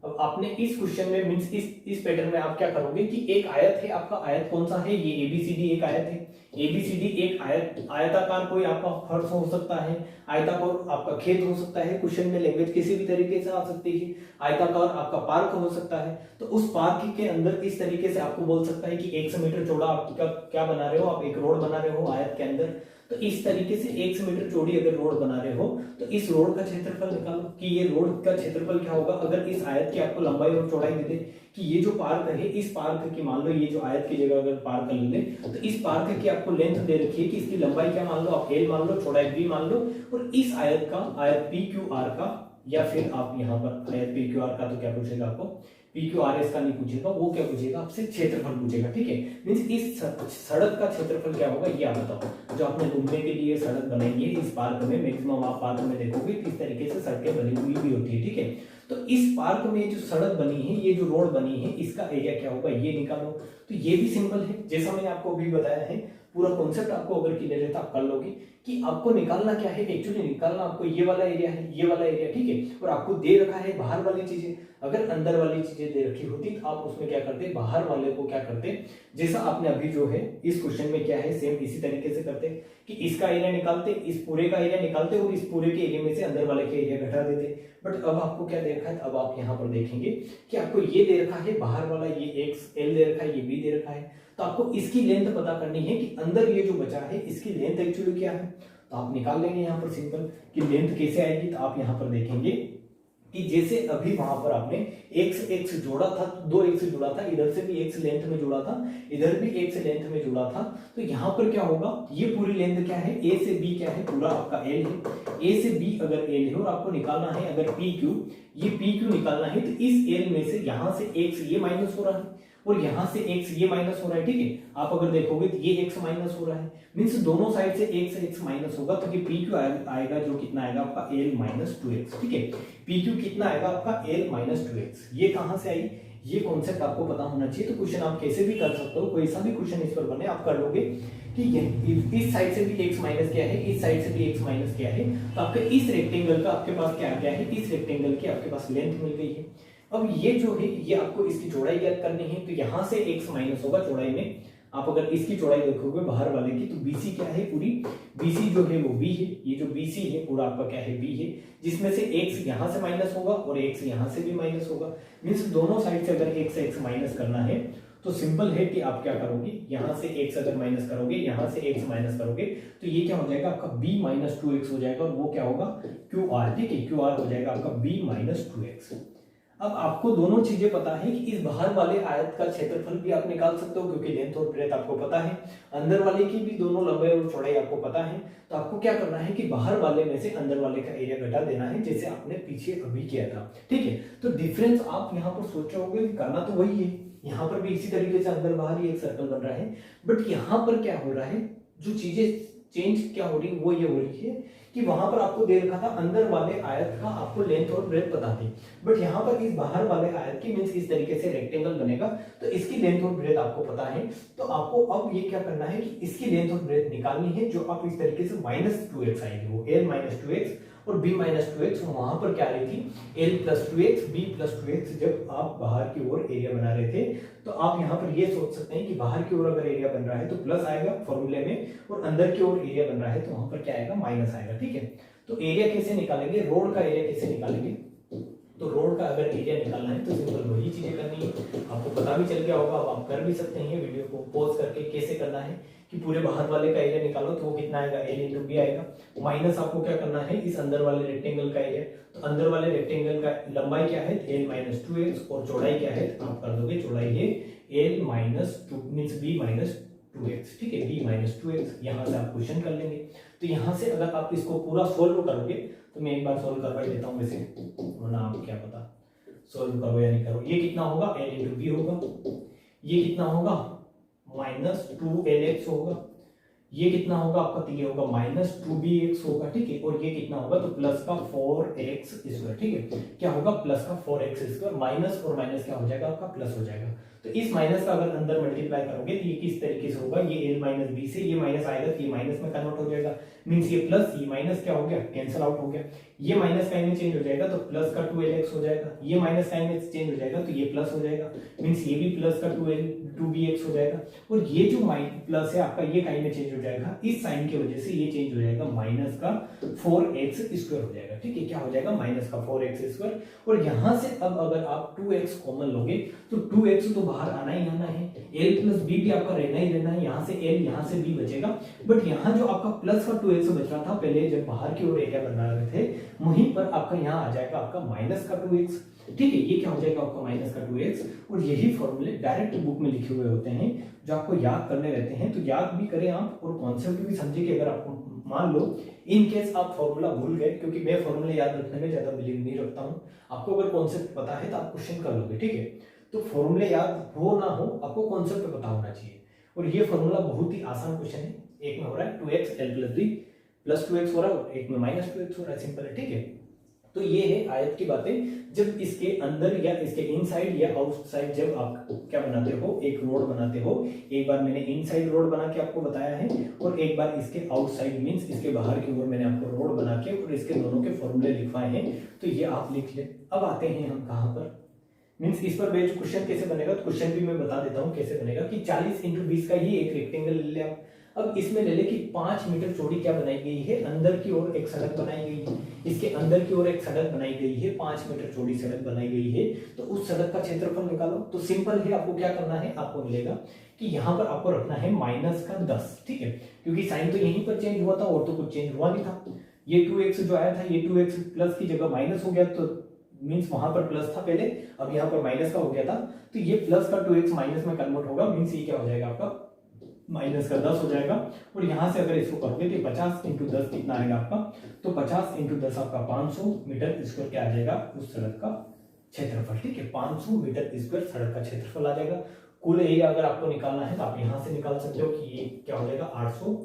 अब आपने इस क्वेश्चन में मींस इस पैटर्न में आप क्या करोगे कि एक आयत है, आपका आयत कौन सा है, ये एबीसीडी एक आयत है। एबीसीडी एक आयताकार कोई आपका फर्श हो सकता है, आयताकार आपका खेत हो सकता है, क्वेश्चन में लैंग्वेज किसी भी तरीके से आ सकती है, आयताकार आपका पार्क हो सकता है। तो उस पार्क के अंदर इस तरीके से आपको बोल सकता है कि 100 मीटर चौड़ा आप क्या बना रहे हो, आप एक रोड बना रहे हो आयत के अंदर। तो इस तरीके से 100 मीटर चौड़ी अगर रोड बना रहे हो तो इस रोड का क्षेत्रफल निकालो कि ये रोड का क्षेत्रफल क्या होगा। अगर इस आयत की आपको लंबाई और चौड़ाई दे दे कि ये जो पार्क है, इस पार्क की मान लो ये जो आयत की जगह अगर पार्क ले ले तो इस पार्क की आपको लेंथ दे रखी है कि इसकी लंबाई क्या मान लो आप L मान लो, चौड़ाई B मान लो, और इस आयत का आयत PQR का, या फिर आप यहाँ पर आयत PQR का तो क्या पूछेगा आपको, PQRS का नहीं पूछेगा, वो क्या पूछेगा आपसे, क्षेत्रफल पूछेगा, ठीक है। मींस इस सड़क का क्षेत्रफल क्या होगा ये आप बताओ। जो आपने घूमने के लिए सड़क बनाई है इस पार्क में, मैक्सिमम आप पार्क में देखोगे किस तरीके से सड़कें बनी हुई भी होती है, ठीक है। तो इस पार्क में जो सड़क बनी है, ये जो रोड बनी है, इसका एरिया क्या होगा ये निकालो। तो ये भी सिंपल है, जैसा मैंने आपको अभी बताया है, पूरा कॉन्सेप्ट आपको अगर क्लियर है तो आप कर लोगे कि आपको निकालना क्या है। एक्चुअली निकालना आपको ये वाला एरिया है, ये वाला एरिया, ठीक है। और आपको दे रखा है बाहर वाली चीजें, अगर अंदर वाली चीजें दे रखी होती तो आप उसमें क्या करते, बाहर वाले को क्या करते, जैसा आपने अभी जो है इस क्वेश्चन में क्या है सेम इसी तरीके से करते कि इसका एरिया निकालते, इस पूरे का एरिया निकालते और इस पूरे के एरिया में से अंदर वाले के एरिया घटा देते। बट अब आपको क्या दे रखा है, अब आप यहाँ पर देखेंगे कि आपको ये दे रखा है बाहर वाला, ये एक्स एल दे रखा है, ये बी दे रखा है। तो आपको इसकी लेंथ पता करनी है कि अंदर ये जो बचा है इसकी लेंथ एक्चुअली क्या है। तो आप निकाल लेंगे यहाँ पर सिंपल कि लेंथ कैसे आएगी। तो आप यहाँ पर देखेंगे कि जैसे अभी वहां पर आपने x जोड़ा था, 2x जुड़ा था, इधर से भी x लेंथ में जुड़ा था, इधर भी x लेंथ में जुड़ा था। तो यहाँ पर क्या होगा, ये पूरी लेंथ क्या है, a से b क्या है, पूरा आपका l है। a से b अगर l है और आपको निकालना है अगर pq, ये pq निकालना है तो इस l में से यहाँ से x ये माइनस हो रहा है और यहाँ से x ये माइनस हो रहा है, ठीक है। आप अगर देखोगे तो ये x माइनस हो रहा है, मीन्स दोनों साइड से x माइनस होगा। तो ये PQ आएगा जो कितना आएगा आपका L माइनस 2x, ठीक है। PQ कितना आएगा आपका L माइनस 2x। ये कहां से आई, ये कॉन्सेप्ट आपको पता होना चाहिए। तो क्वेश्चन आप कैसे भी कर सकते हो, कोई सा भी क्वेश्चन इस पर बने आप कर लोगे कि इस साइड से भी x माइनस क्या है, इस साइड से भी x माइनस क्या है। तो आपके इस रेक्टेंगल का आपके पास क्या है, इस रेक्टेंगल की आपके पास लेंथ मिल गई है। अब ये जो है ये आपको इसकी चौड़ाई ज्ञात करनी है। तो यहाँ से x माइनस होगा चौड़ाई में, आप अगर इसकी चौड़ाई देखोगे बाहर वाले की तो BC क्या है, पूरी BC जो है वो B है। ये जो BC है पूरा आपका क्या है B है, जिसमें से x यहाँ से माइनस होगा और x यहाँ से भी माइनस होगा। मीन्स दोनों साइड से अगर x माइनस करना है तो सिंपल है कि आप क्या करोगे, यहाँ से x अगर माइनस करोगे, यहाँ से x माइनस करोगे तो ये क्या हो जाएगा आपका b माइनस 2x हो जाएगा और वो क्या होगा QR, ठीक है। QR हो जाएगा आपका b माइनस 2x। अब आपको दोनों चीजें पता है कि इस बाहर वाले आयत का क्षेत्रफल भी आप निकाल सकते हो क्योंकि लेंथ और ब्रेथ आपको पता है, अंदर वाले की भी दोनों लंबाई और चौड़ाई आपको पता है। तो आपको क्या करना है कि बाहर वाले में से अंदर वाले का एरिया घटा देना है, जैसे आपने पीछे अभी किया था, ठीक है। तो डिफरेंस आप यहाँ पर सोच रहे होगे करना तो वही है, यहाँ पर भी इसी तरीके से अंदर बाहर ही एक सर्कल बन रहा है। बट यहाँ पर क्या हो रहा है, जो चीजें चेंज क्या हो रही है वो ये हो रही है कि वहां पर आपको दे रखा था अंदर वाले आयत का आपको लेंथ और ब्रेथ पता थी, बट यहाँ पर इस बाहर वाले आयत की मींस इस तरीके से रेक्टेंगल बनेगा तो इसकी लेंथ और ब्रेथ आपको पता है। तो आपको अब ये क्या करना है कि इसकी लेंथ और ब्रेथ निकालनी है, जो आप इस तरीके से माइनस 2x आएगी, वो L माइनस 2x और b माइनस 2x। वहां पर क्या रही थी L plus 2x b plus 2x। जब आप बाहर की ओर एरिया बना रहे थे तो आप यहाँ पर ये सोच सकते हैं कि बाहर की ओर अगर एरिया बन रहा है तो प्लस आएगा फॉर्मूले में, और अंदर की ओर एरिया बन रहा है तो वहां पर क्या आएगा माइनस आएगा, ठीक है। तो एरिया कैसे निकालेंगे, रोड का एरिया कैसे निकालेंगे। तो रोड का अगर एरिया निकालना है तो सिंपल वही चीजें करनी है, आपको पता भी चल गया होगा, अब आप कर भी सकते हैं वीडियो को पॉज करके कैसे करना है कि पूरे बाहर वाले का एरिया निकालो तो वो कितना आएगा L इंटू बी आएगा, माइनस आपको क्या करना है इस अंदर वाले रेक्टेंगल का एरिया। तो अंदर वाले रेक्टेंगल का लंबाई क्या है L माइनस 2x और चौड़ाई क्या है, आप कर दोगे चौड़ाई है L minus 2 means b minus 2x, ठीक है, b माइनस 2x। यहाँ से आप क्वेश्चन कर लेंगे। तो यहाँ से अगर आप इसको पूरा सोल्व करोगे तो मैं एक बार सोल्व करवा देता हूँ वैसे, वरना आप क्या पता सोल्व करो या नहीं करो। ये कितना होगा L इंटू बी होगा, ये कितना होगा माइनस 2LX होगा, ये कितना होगा आपका, तो ये होगा -2bx होगा, ठीक है। और ये कितना होगा, तो प्लस का 4x स्क्वायर, ठीक है। क्या होगा, प्लस का 4x स्क्वायर, माइनस और माइनस क्या हो जाएगा आपका, प्लस हो जाएगा। तो इस माइनस का अगर अंदर मल्टीप्लाई करोगे तो ये किस तरीके से होगा, ये l माइनस बी से ये माइनस आएगा तो ये माइनस में कन्वर्ट हो जाएगा, मींस ये प्लस ये माइनस क्या हो गया, कैंसिल आउट हो गया। ये माइनस साइन में चेंज हो जाएगा तो प्लस का 2lx हो जाएगा, ये माइनस साइन में चेंज हो जाएगा तो ये प्लस हो जाएगा, मींस ये भी प्लस का 2bx हो जाएगा। और ये जो प्लस है आपका ये काइन में चेंज हो जाएगा, इस साइन की वजह से ये चेंज हो जाएगा, माइनस का 4x स्क्वायर हो जाएगा, ठीक है। क्या हो जाएगा, माइनस का 4x स्क्वायर। और यहां से अब अगर आप 2x कॉमन लोगे तो 2x तो बाहर आना ही आना है, l प्लस b भी आपका रहना ही रहना है, यहाँ से l यहाँ से b बचेगा। बट यहाँ जो आपका प्लस का 2x बच रहा था पहले जब बाहर की ओर एरिया बना रहे थे, वहीं पर आपका यहाँ आ जाएगा आपका माइनस का 2x, ठीक है। ये क्या हो जाएगा आपका माइनस का 2x। और यही फॉर्मूले डायरेक्ट बुक में लिखे हुए होते हैं जो आपको याद करने रहते हैं, तो याद भी करें आप और कॉन्सेप्ट भी समझे कि अगर आपको मान लो इन केस आप फॉर्मूला भूल गए, क्योंकि मैं फॉर्मूला याद रखने में ज्यादा बिलीव नहीं रखता हूँ, आपको अगर कॉन्सेप्ट पता है तो आप क्वेश्चन कर लोगे, ठीक है। तो फॉर्मूले याद हो ना हो आपको कॉन्सेप्ट पता होना चाहिए। और ये फॉर्मूला बहुत ही आसान क्वेश्चन है, एक में हो रहा है 2x l plus 3 plus 2x हो रहा है, एक में माइनस 2x हो रहा है, सिंपल है, ठीक है। तो ये है आयत की बातें। जब इसके अंदर या इसके इनसाइड या आउटसाइड जब आप क्या बनाते हो, एक रोड बनाते हो, एक बार मैंने इनसाइड रोड बना के आपको बताया है और एक बार इसके आउटसाइड मींस इसके बाहर की ओर मैंने आपको रोड बना के और इसके दोनों के फॉर्मूले लिखवाए हैं, तो ये आप लिख ले। अब आते हैं हम कहां पर, मींस इस पर बेस्ड क्वेश्चन कैसे बनेगा, तो क्वेश्चन भी मैं बता देता हूं कैसे बनेगा कि 40 × 20 का ही एक रेक्टेंगल ले ले आप। अब इसमें ले ले कि 5 मीटर चौड़ी क्या बनाई गई है, अंदर की ओर एक सड़क बनाई गई है, इसके अंदर की ओर एक सड़क बनाई गई है, 5 मीटर चौड़ी सड़क बनाई गई है। तो उस सड़क का क्षेत्रफल निकालो। तो सिंपल है, आपको क्या करना है, आपको मिलेगा कि यहाँ पर आपको रखना है माइनस का 10, ठीक है, क्योंकि साइन तो यहीं पर चेंज हुआ था और तो कुछ चेंज हुआ नहीं था। ये 2x जो आया था ये 2x प्लस की जगह माइनस हो गया, तो मींस वहां पर प्लस था पहले, अब यहाँ पर माइनस का हो गया था, तो ये प्लस का 2x माइनस में कन्वर्ट होगा, मींस ये क्या हो जाएगा आपका माइनस का 10 हो जाएगा। और यहां से अगर इसको करोगे तो 50 × 10 कितना आएगा आपका, तो 50 × 10 आपका 500 मीटर स्क्वायर क्या आ जाएगा, उस सड़क का क्षेत्रफल, ठीक है। 500 मीटर स्क्वायर सड़क का क्षेत्रफल आ जाएगा। कुल एरिया अगर आपको निकालना है तो आप यहां से निकाल सकते हो कि ये क्या हो जाएगा 800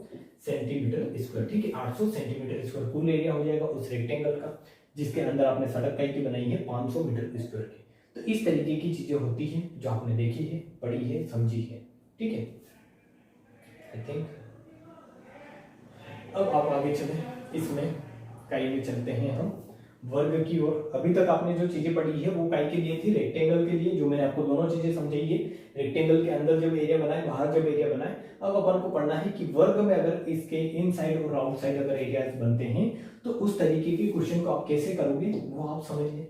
सेंटीमीटर स्क्वायर, ठीक है। 800 सेंटीमीटर स्क्वायर कुल एरिया हो जाएगा उस रेक्टेंगल का जिसके अंदर आपने सड़क कई की बनाई है 500 मीटर स्क्वायर की। तो इस तरीके की चीजें होती हैं जो आपने देखी है, पढ़ी है, समझी है, ठीक है। आई थिंक अब आप आगे चले, इसमें काई में चलते हैं हम वर्ग की ओर। अभी तक आपने जो चीजें पढ़ी है वो काई के लिए थी, रेक्टेंगल के लिए जो मैंने आपको दोनों चीजें समझाई है। रेक्टेंगल के अंदर जब एरिया बनाए, बाहर जब एरिया बनाए, अब अपन को पढ़ना है कि वर्ग में अगर इसके इनसाइड और आउटसाइड अगर एरियाज बनते हैं तो उस तरीके के क्वेश्चन को आप कैसे करोगे वो आप समझ लें।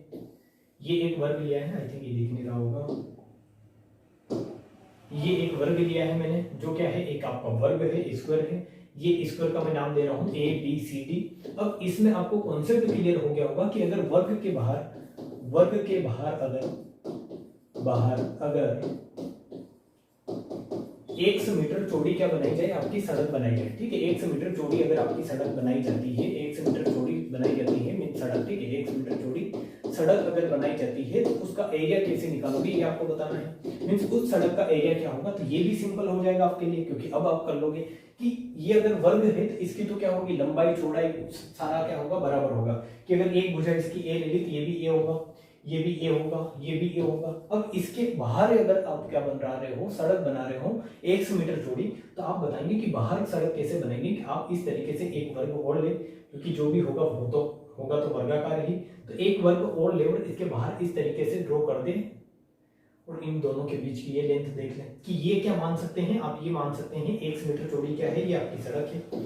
ये एक वर्ग लिया है, आई थिंक ये दिख नहीं रहा होगा, ये एक वर्ग लिया है मैंने, जो क्या है एक आपका वर्ग है, स्क्वायर है। ये स्क्वायर का मैं नाम दे रहा हूं ए बी सी डी। अब इसमें आपको कॉन्सेप्ट क्लियर हो गया होगा कि अगर वर्ग के बाहर अगर 100 मीटर चौड़ी क्या बनाई जाए, आपकी सड़क बनाई जाए, ठीक है। 100 मीटर चौड़ी अगर आपकी सड़क बनाई जाती है, 100 मीटर चौड़ी बनाई जाती है मीन सड़क, ठीक है। 100 मीटर चौड़ी सड़क अगर बनाई जाती है तो उसका एरिया कैसे निकालोगे ये आपको बताना है। मीन्स उस सड़क का एरिया क्या होगा, तो ये भी सिंपल हो जाएगा आपके लिए, क्योंकि अब आप कर लोगे कि ये अगर वर्ग है तो इसकी तो क्या होगी, लंबाई चौड़ाई सारा क्या होगा, बराबर होगा। कि अगर एक भुजा इसकी ए ले ली तो ये भी ए होगा, ये भी ए होगा, ये भी ए होगा। अब इसके बाहर अगर आप क्या बना रहे हो, सड़क बना रहे हो 100 मीटर चौड़ी, तो आप बताएंगे कि बाहर सड़क कैसे बनेगी, कि आप इस तरीके से एक वर्ग और ले, क्योंकि जो भी होगा वो तो होगा तो वर्गाकार ही, तो एक वर्ग और ले और इसके बाहर इस तरीके से ड्रॉ कर दें और इन दोनों के बीच की ये लेंथ देख लें कि ये क्या मान सकते हैं, आप ये मान सकते हैं 100 मीटर चौड़ी क्या है, ये आपकी सड़क है।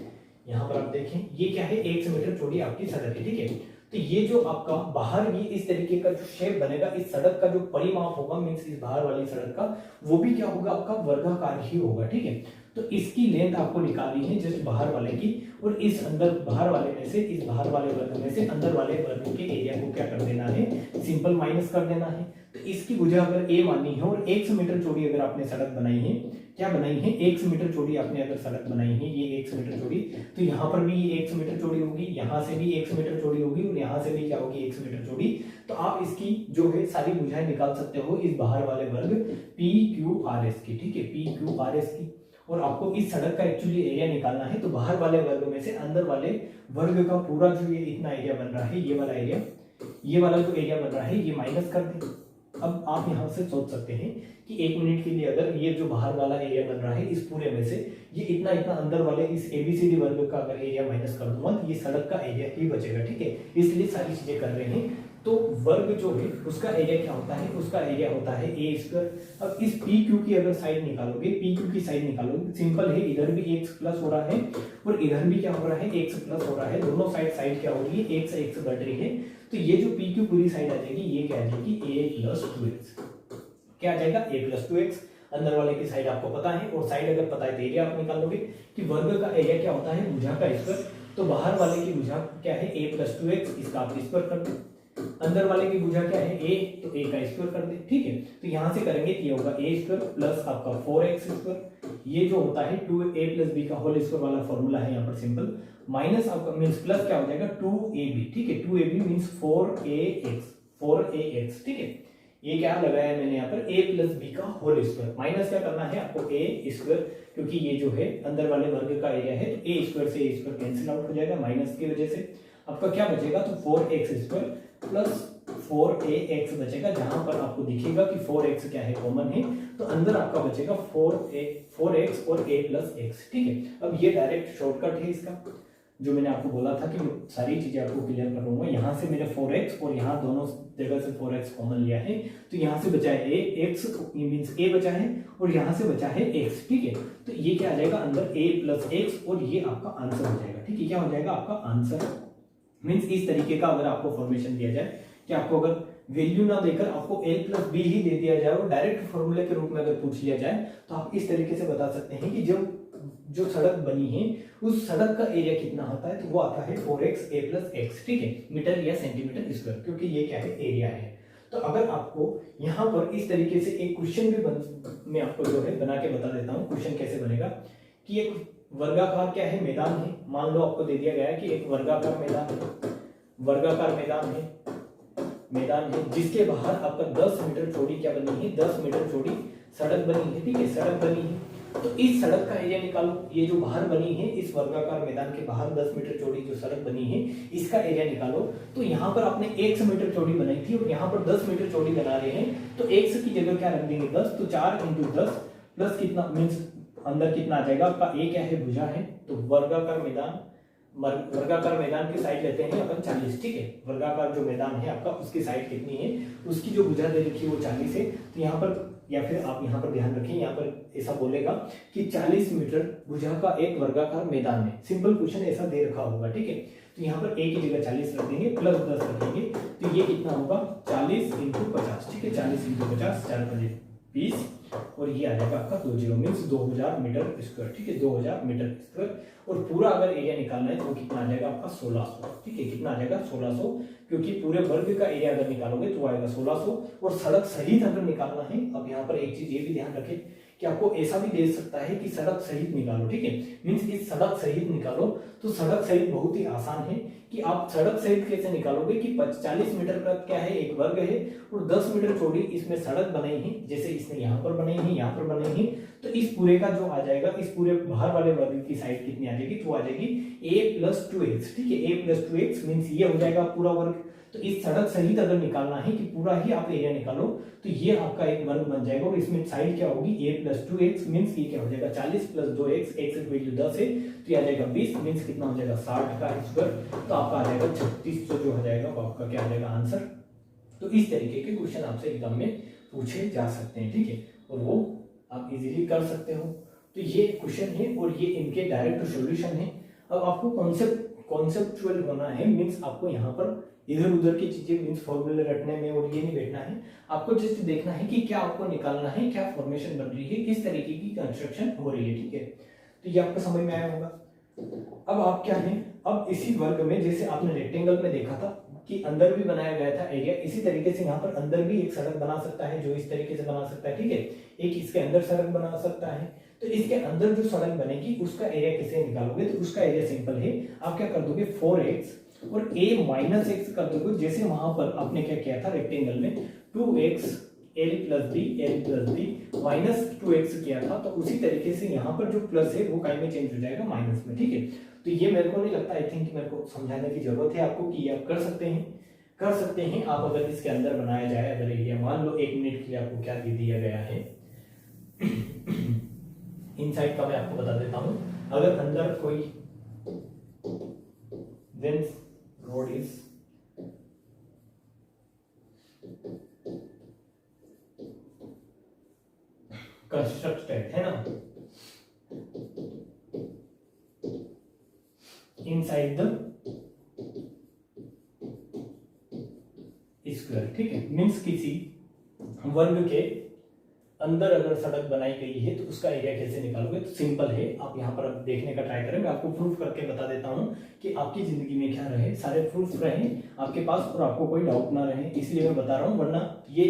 यहाँ पर आप देखें ये क्या है, 100 मीटर चौड़ी आपकी सड़क है, ठीक है। तो ये जो आपका बाहर ये इस तरीके का जो शेप बनेगा, इस सड़क का जो परिमाप होगा मींस इस बाहर वाली सड़क का, वो भी क्या होगा आपका वर्गाकार ही होगा, ठीक है। तो इसकी लेंथ आपको निकालनी है जैसे बाहर वाले की, और इस अंदर बाहर वाले में से इस बाहर वाले वर्ग में से अंदर वाले वर्ग के एरिया को क्या कर देना है, सिंपल माइनस कर देना है। तो इसकी भुजा अगर ए माननी है और 100 मीटर चौड़ी अगर आपने सड़क बनाई है, क्या बनाई है 100 मीटर चौड़ी आपने अगर सड़क बनाई है, ये 100 मीटर चौड़ी, तो यहाँ पर भी ये 100 मीटर चौड़ी होगी, यहाँ से भी 100 मीटर चौड़ी होगी और यहाँ से भी क्या होगी 100 मीटर चौड़ी। तो आप इसकी जो है सारी भुजाएं निकाल सकते हो इस बाहर वाले वर्ग पी क्यू आर एस की, ठीक है, पी क्यू आर एस की। और आपको इस सड़क का एक्चुअली एरिया निकालना है, तो बाहर वाले वर्ग में से अंदर वाले वर्ग का पूरा जो ये इतना एरिया बन रहा है, ये वाला एरिया, ये वाला जो एरिया बन रहा है ये माइनस कर दें। अब आप यहाँ से सोच सकते हैं कि 1 मिनट के लिए अगर ये जो बाहर वाला एरिया बन रहा है इस पूरे में से ये इतना इतना अंदर वाले इस एबीसीडी वर्ग का अगर एरिया माइनस कर दूंगा तो ये सड़क का एरिया ही बचेगा, ठीक है। इसलिए सारी चीजें कर रहे हैं। तो वर्ग जो है उसका एरिया क्या होता है, उसका एरिया होता है ए स्क्वायर। अब इस पी क्यू की अगर साइड निकालोगे, पी क्यू की साइड निकालोगे, सिंपल है, इधर भी एक्स प्लस हो रहा है और इधर भी क्या हो रहा है, एक्स प्लस हो रहा है। दोनों साइड क्या हो रही है, एक्स एक्स बढ़ रही है। तो ये जो पी क्यू पूरी साइड आ जाएगी, ये क्या आ जाएगी, ए प्लस 2x। क्या आ जाएगा, ए प्लस 2x। अंदर वाले की साइड आपको पता है और साइड अगर पता है तो एरिया आप निकाल लोगे कि वर्ग का एरिया क्या होता है, भुजा का स्क्वायर। तो बाहर वाले की भुजा क्या है, ए प्लस 2x, इसका आप स्क्वायर कर दो। अंदर वाले की भुजा क्या है, ए, तो ए का स्क्वायर कर दे, ठीक है। तो यहां से करेंगे ये होगा ए स्क्वायर प्लस आपका 4x स्क्वायर, ये जो होता है 2a प्लस b का होल स्क्वायर वाला फॉर्मूला है यहाँ पर सिंपल, माइनस आपका मींस प्लस क्या हो जाएगा 2ab, ठीक है। 2ab मींस 4ax, ठीक है। ये क्या लगाया मैंने यहाँ पर, a प्लस b का होल स्क्वायर, माइनस क्या करना है आपको, a स्क्वायर, क्योंकि ये जो है अंदर वाले वर्ग का एरिया है, तो a स्क्वायर से a स्क्वायर कैंसिल आउट हो जाएगा माइनस की वजह से। आपका क्या बचेगा, तो 4x स्क्वायर प्लस 4ax बचेगा, जहां पर आपको दिखेगा कि 4x क्या है, कॉमन है, तो अंदर आपका बचेगा 4x और a प्लस x, ठीक है। अब ये डायरेक्ट शॉर्टकट है इसका, जो मैंने आपको बोला था कि सारी चीजें आपको क्लियर करूंगा। यहाँ से मैंने 4x और यहाँ दोनों जगह से 4x कॉमन लिया है, तो यहाँ से बचा है x मींस a बचा है और यहाँ से बचा है x, ठीक है। तो ये क्या आ जाएगा अंदर a प्लस x और ये आपका आंसर हो जाएगा, ठीक है। क्या हो जाएगा आपका आंसर, मींस इस तरीके का अगर आपको फॉर्मेशन दिया जाए कि आपको अगर वैल्यू ना देकर आपको a प्लस बी ही दे दिया जाए और डायरेक्ट फॉर्मूले के रूप में अगर पूछ लिया जाए, तो आप इस तरीके से बता सकते हैं कि जो सड़क बनी है उस सड़क का एरिया कितना होता है, तो वो आता है 4x a प्लस x, ठीक है, मीटर या सेंटीमीटर स्क्वायर, क्योंकि ये क्या है, एरिया है। तो अगर आपको यहाँ पर इस तरीके से एक क्वेश्चन भी मैं आपको जो है बना के बता देता हूँ। क्वेश्चन कैसे बनेगा कि एक वर्गाकार क्या है, मैदान है। मान लो आपको दे दिया गया है कि एक वर्गाकार मैदान है, वर्गाकार मैदान है जिसके बाहर आपका 10 मीटर चौड़ी क्या बनी है, 10 मीटर चौड़ी सड़क बनी है, ठीक है, सड़क बनी है। तो इस सड़क का एरिया निकालो, ये जो बाहर बनी है इस वर्गाकार मैदान के बाहर 10 मीटर चौड़ी जो सड़क बनी है इसका एरिया निकालो। तो यहाँ पर आपने 1 मीटर चौड़ी बनाई थी और यहाँ पर 10 मीटर चौड़ी बना रहे हैं, तो 1 की जगह क्या रख देंगे 10, तो 4 × 10 प्लस कितना मीन्स अंदर कितना आ जाएगा आपका, ए क्या है, भुजा है, तो वर्गाकार मैदान की साइड लेते हैं अपन 40, ठीक है। वर्गाकार जो मैदान है आपका उसकी साइड कितनी है, उसकी जो भुजा दे रखी है वो 40 है। तो यहाँ पर या फिर आप यहाँ पर ध्यान रखें, यहाँ पर ऐसा बोलेगा कि 40 मीटर भुजा का एक वर्गाकार मैदान है। सिंपल क्वेश्चन ऐसा दे रखा होगा, ठीक है। तो यहाँ पर a की जगह 40 रख देंगे प्लस 10 रखेंगे, तो ये कितना होगा 40 × 50, ठीक है, 40 × 50 4 20 और ये आ जाएगा आपका 20 मीन्स 2000 मीटर स्क्वायर, ठीक है, 2000 मीटर स्क्वायर। और पूरा अगर एरिया निकालना है तो कितना आ जाएगा आपका 1600, ठीक है, कितना आ जाएगा 1600, क्योंकि पूरे वर्ग का एरिया अगर निकालोगे तो आएगा 1600। और सड़क सहित अगर निकालना है, अब यहाँ पर एक चीज ये भी ध्यान रखें कि आपको ऐसा भी दे सकता है कि सड़क सहित निकालो, ठीक है, मीन्स इस सड़क सहित निकालो। तो सड़क सहित बहुत ही आसान है कि आप सड़क सहित कैसे निकालोगे कि 40 मीटर का क्या है, एक वर्ग है और 10 मीटर चौड़ी इसमें सड़क बनाई है, जैसे इसने यहाँ पर बनाई है, यहाँ पर बनाई है, तो इस पूरे का जो आ जाएगा, इस पूरे बाहर वाले वर्ग की साइड कितनी आ जाएगी, तो आ जाएगी a प्लस 2x, ठीक है, a प्लस 2x मीन्स ये हो जाएगा पूरा वर्ग। तो इस सड़क सहित अगर निकालना है कि पूरा ही आप एरिया निकालो, तो ये आपका एक वर्ग बन जाएगा और इसमें साइड क्या होगी a प्लस 2x मीन्स ये क्या हो जाएगा 40 प्लस 2x, x की वैल्यू 10 है तो ये आ जाएगा 20 मीन्स कितना हो जाएगा 60 का स्क्वायर, तो आपका आ जाएगा 3600 जो हो जाएगा वो आपका क्या आ जाएगा आंसर। तो इस तरीके के क्वेश्चन आपसे एग्जाम में पूछे जा सकते हैं, ठीक है, और वो आप इजीली कर सकते हो। तो ये क्वेश्चन है और ये इनके डायरेक्ट सॉल्यूशन है। अब आपको कॉन्सेप्चुअल होना है, मीन्स आपको यहाँ पर इधर उधर की चीजें मीन्स फॉर्मूले रटने में और ये नहीं बैठना है, आपको जस्ट देखना है कि क्या आपको निकालना है, क्या फॉर्मेशन बन रही है, किस तरीके की कंस्ट्रक्शन हो रही है, ठीक है। तो ये आपको समझ में आया होगा। अब आप क्या है, अब इसी वर्ग में जैसे आपने रेक्टेंगल में देखा था कि अंदर भी बनाया गया था एरिया, इसी तरीके से यहाँ पर अंदर भी एक सड़क बना सकता है, जो इस तरीके से बना सकता है, ठीक है, एक इसके अंदर सड़क बना सकता है। तो इसके अंदर जो सड़क बनेगी उसका एरिया कैसे निकालोगे, तो उसका एरिया सिंपल है, आप क्या कर दोगे 4x और a माइनस एक्स कर दोगे, जैसे वहां पर आपने क्या किया था रेक्टेंगल में 2x L plus B -2x किया था, तो उसी तरीके से यहाँ पर जो प्लस है वो काइंड में चेंज हो जाएगा माइनस में, ठीक है। तो ये मेरे को नहीं लगता, आई थिंक मेरे को समझाने की जरूरत है आपको कि आप कर सकते हैं आप अगर इसके अंदर बनाया जाए। अगर एरिया मान लो 1 मिनट के लिए आपको क्या दे दिया गया है इनसाइड का मैं आपको बता देता हूं। अगर अंदर कोई dense road is constructed, है ना, inside the स्क्वायर, ठीक है। मीन्स किसी वर्ग के अंदर अगर सड़क बनाई गई है तो उसका एरिया कैसे निकालोगे, तो सिंपल है। आप यहाँ पर अब देखने का ट्राई करें, मैं आपको प्रूफ करके बता देता हूँ कि आपकी जिंदगी में क्या रहे, सारे प्रूफ रहे आपके पास और आपको कोई डाउट ना रहे, इसलिए मैं बता रहा हूँ। वरना ये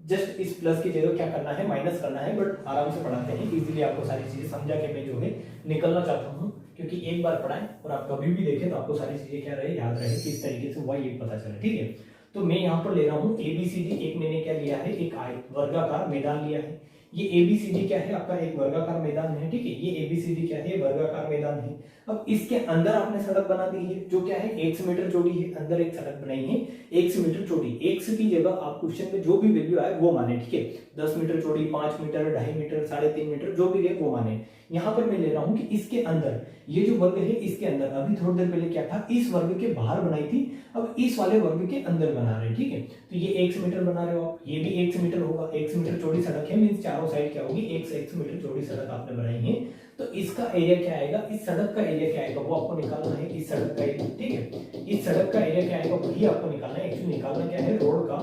जस्ट इस प्लस की जगह क्या करना है, माइनस करना है, बट आराम से पढ़ाते हैं, इजीली आपको सारी चीजें समझा के मैं जो है निकलना चाहता हूँ। क्योंकि एक बार पढ़ाएं और आप कभी भी देखें तो आपको सारी चीजें क्या रहे, याद रहे, किस तरीके से हुआ ये पता चले, ठीक है। तो मैं यहाँ पर ले रहा हूँ ABCD, एक मैंने क्या लिया है, एक वर्गाकार मैदान लिया है। ये ABCD क्या है, आपका एक वर्गाकार मैदान है, ठीक है। ये ABCD क्या है, वर्गाकार मैदान है। अब इसके अंदर आपने सड़क बना दी है जो क्या है 100 मीटर चौड़ी है, अंदर एक सड़क बनाई है 100 मीटर चौड़ी। 100 की जगह आप क्वेश्चन में जो भी वैल्यू आए वो माने, ठीक है। 10 मीटर चौड़ी, 5 मीटर, 2.5 मीटर, 3.5 मीटर, जो भी है वो माने। यहाँ पर मैं ले रहा हूँ कि इसके अंदर ये जो वर्ग है, इसके अंदर अभी थोड़ी देर पहले क्या था, इस वर्ग के बाहर बनाई थी, अब इस वाले वर्ग के अंदर बना रहे हैं, ठीक है। तो ये 100 मीटर बना रहे हो आप, ये भी 100 मीटर होगा। 100 मीटर चौड़ी सड़क है, मीन्स चारों साइड क्या होगी, 100 मीटर चौड़ी सड़क आपने बनाई है। तो इसका एरिया क्या आएगा, इस सड़क का एरिया क्या आएगा वो आपको निकालना है, इस सड़क का एरिया, ठीक है। इस सड़क का एरिया क्या आएगा वही आपको निकालना है। एक्चुअली निकालना क्या है, रोड का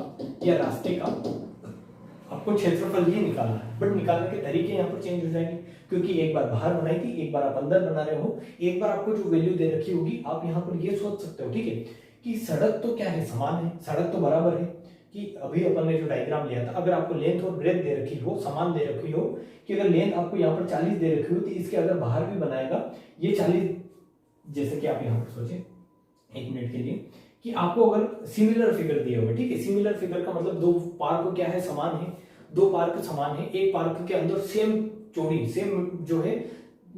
या रास्ते का आपको क्षेत्रफल ये निकालना है, बट निकालने के तरीके यहाँ पर चेंज हो जाएंगे, क्योंकि एक बार बाहर बनाई थी, एक बार आप अंदर बना रहे हो। एक बार आपको जो वैल्यू दे रखी होगी आप यहाँ पर ये सोच सकते हो, ठीक है, कि सड़क तो क्या है, समान है, सड़क तो बराबर है। कि अभी अपन ने जो डायग्राम लिया था, अगर आपको लेंथ और ब्रेथ दे रखी हो, समान दे रखी हो, कि अगर लेंथ आपको यहाँ पर 40 दे रखी हो तो इसके अगर बाहर भी बनाएगा ये 40, जैसे कि आप यहाँ पर सोचें 1 मिनट के लिए कि आपको अगर सिमिलर फिगर दिए हुए, ठीक है। सिमिलर फिगर का मतलब दो पार्क क्या है, समान है, दो पार्क समान है। एक पार्क के अंदर सेम चौड़ी, सेम जो है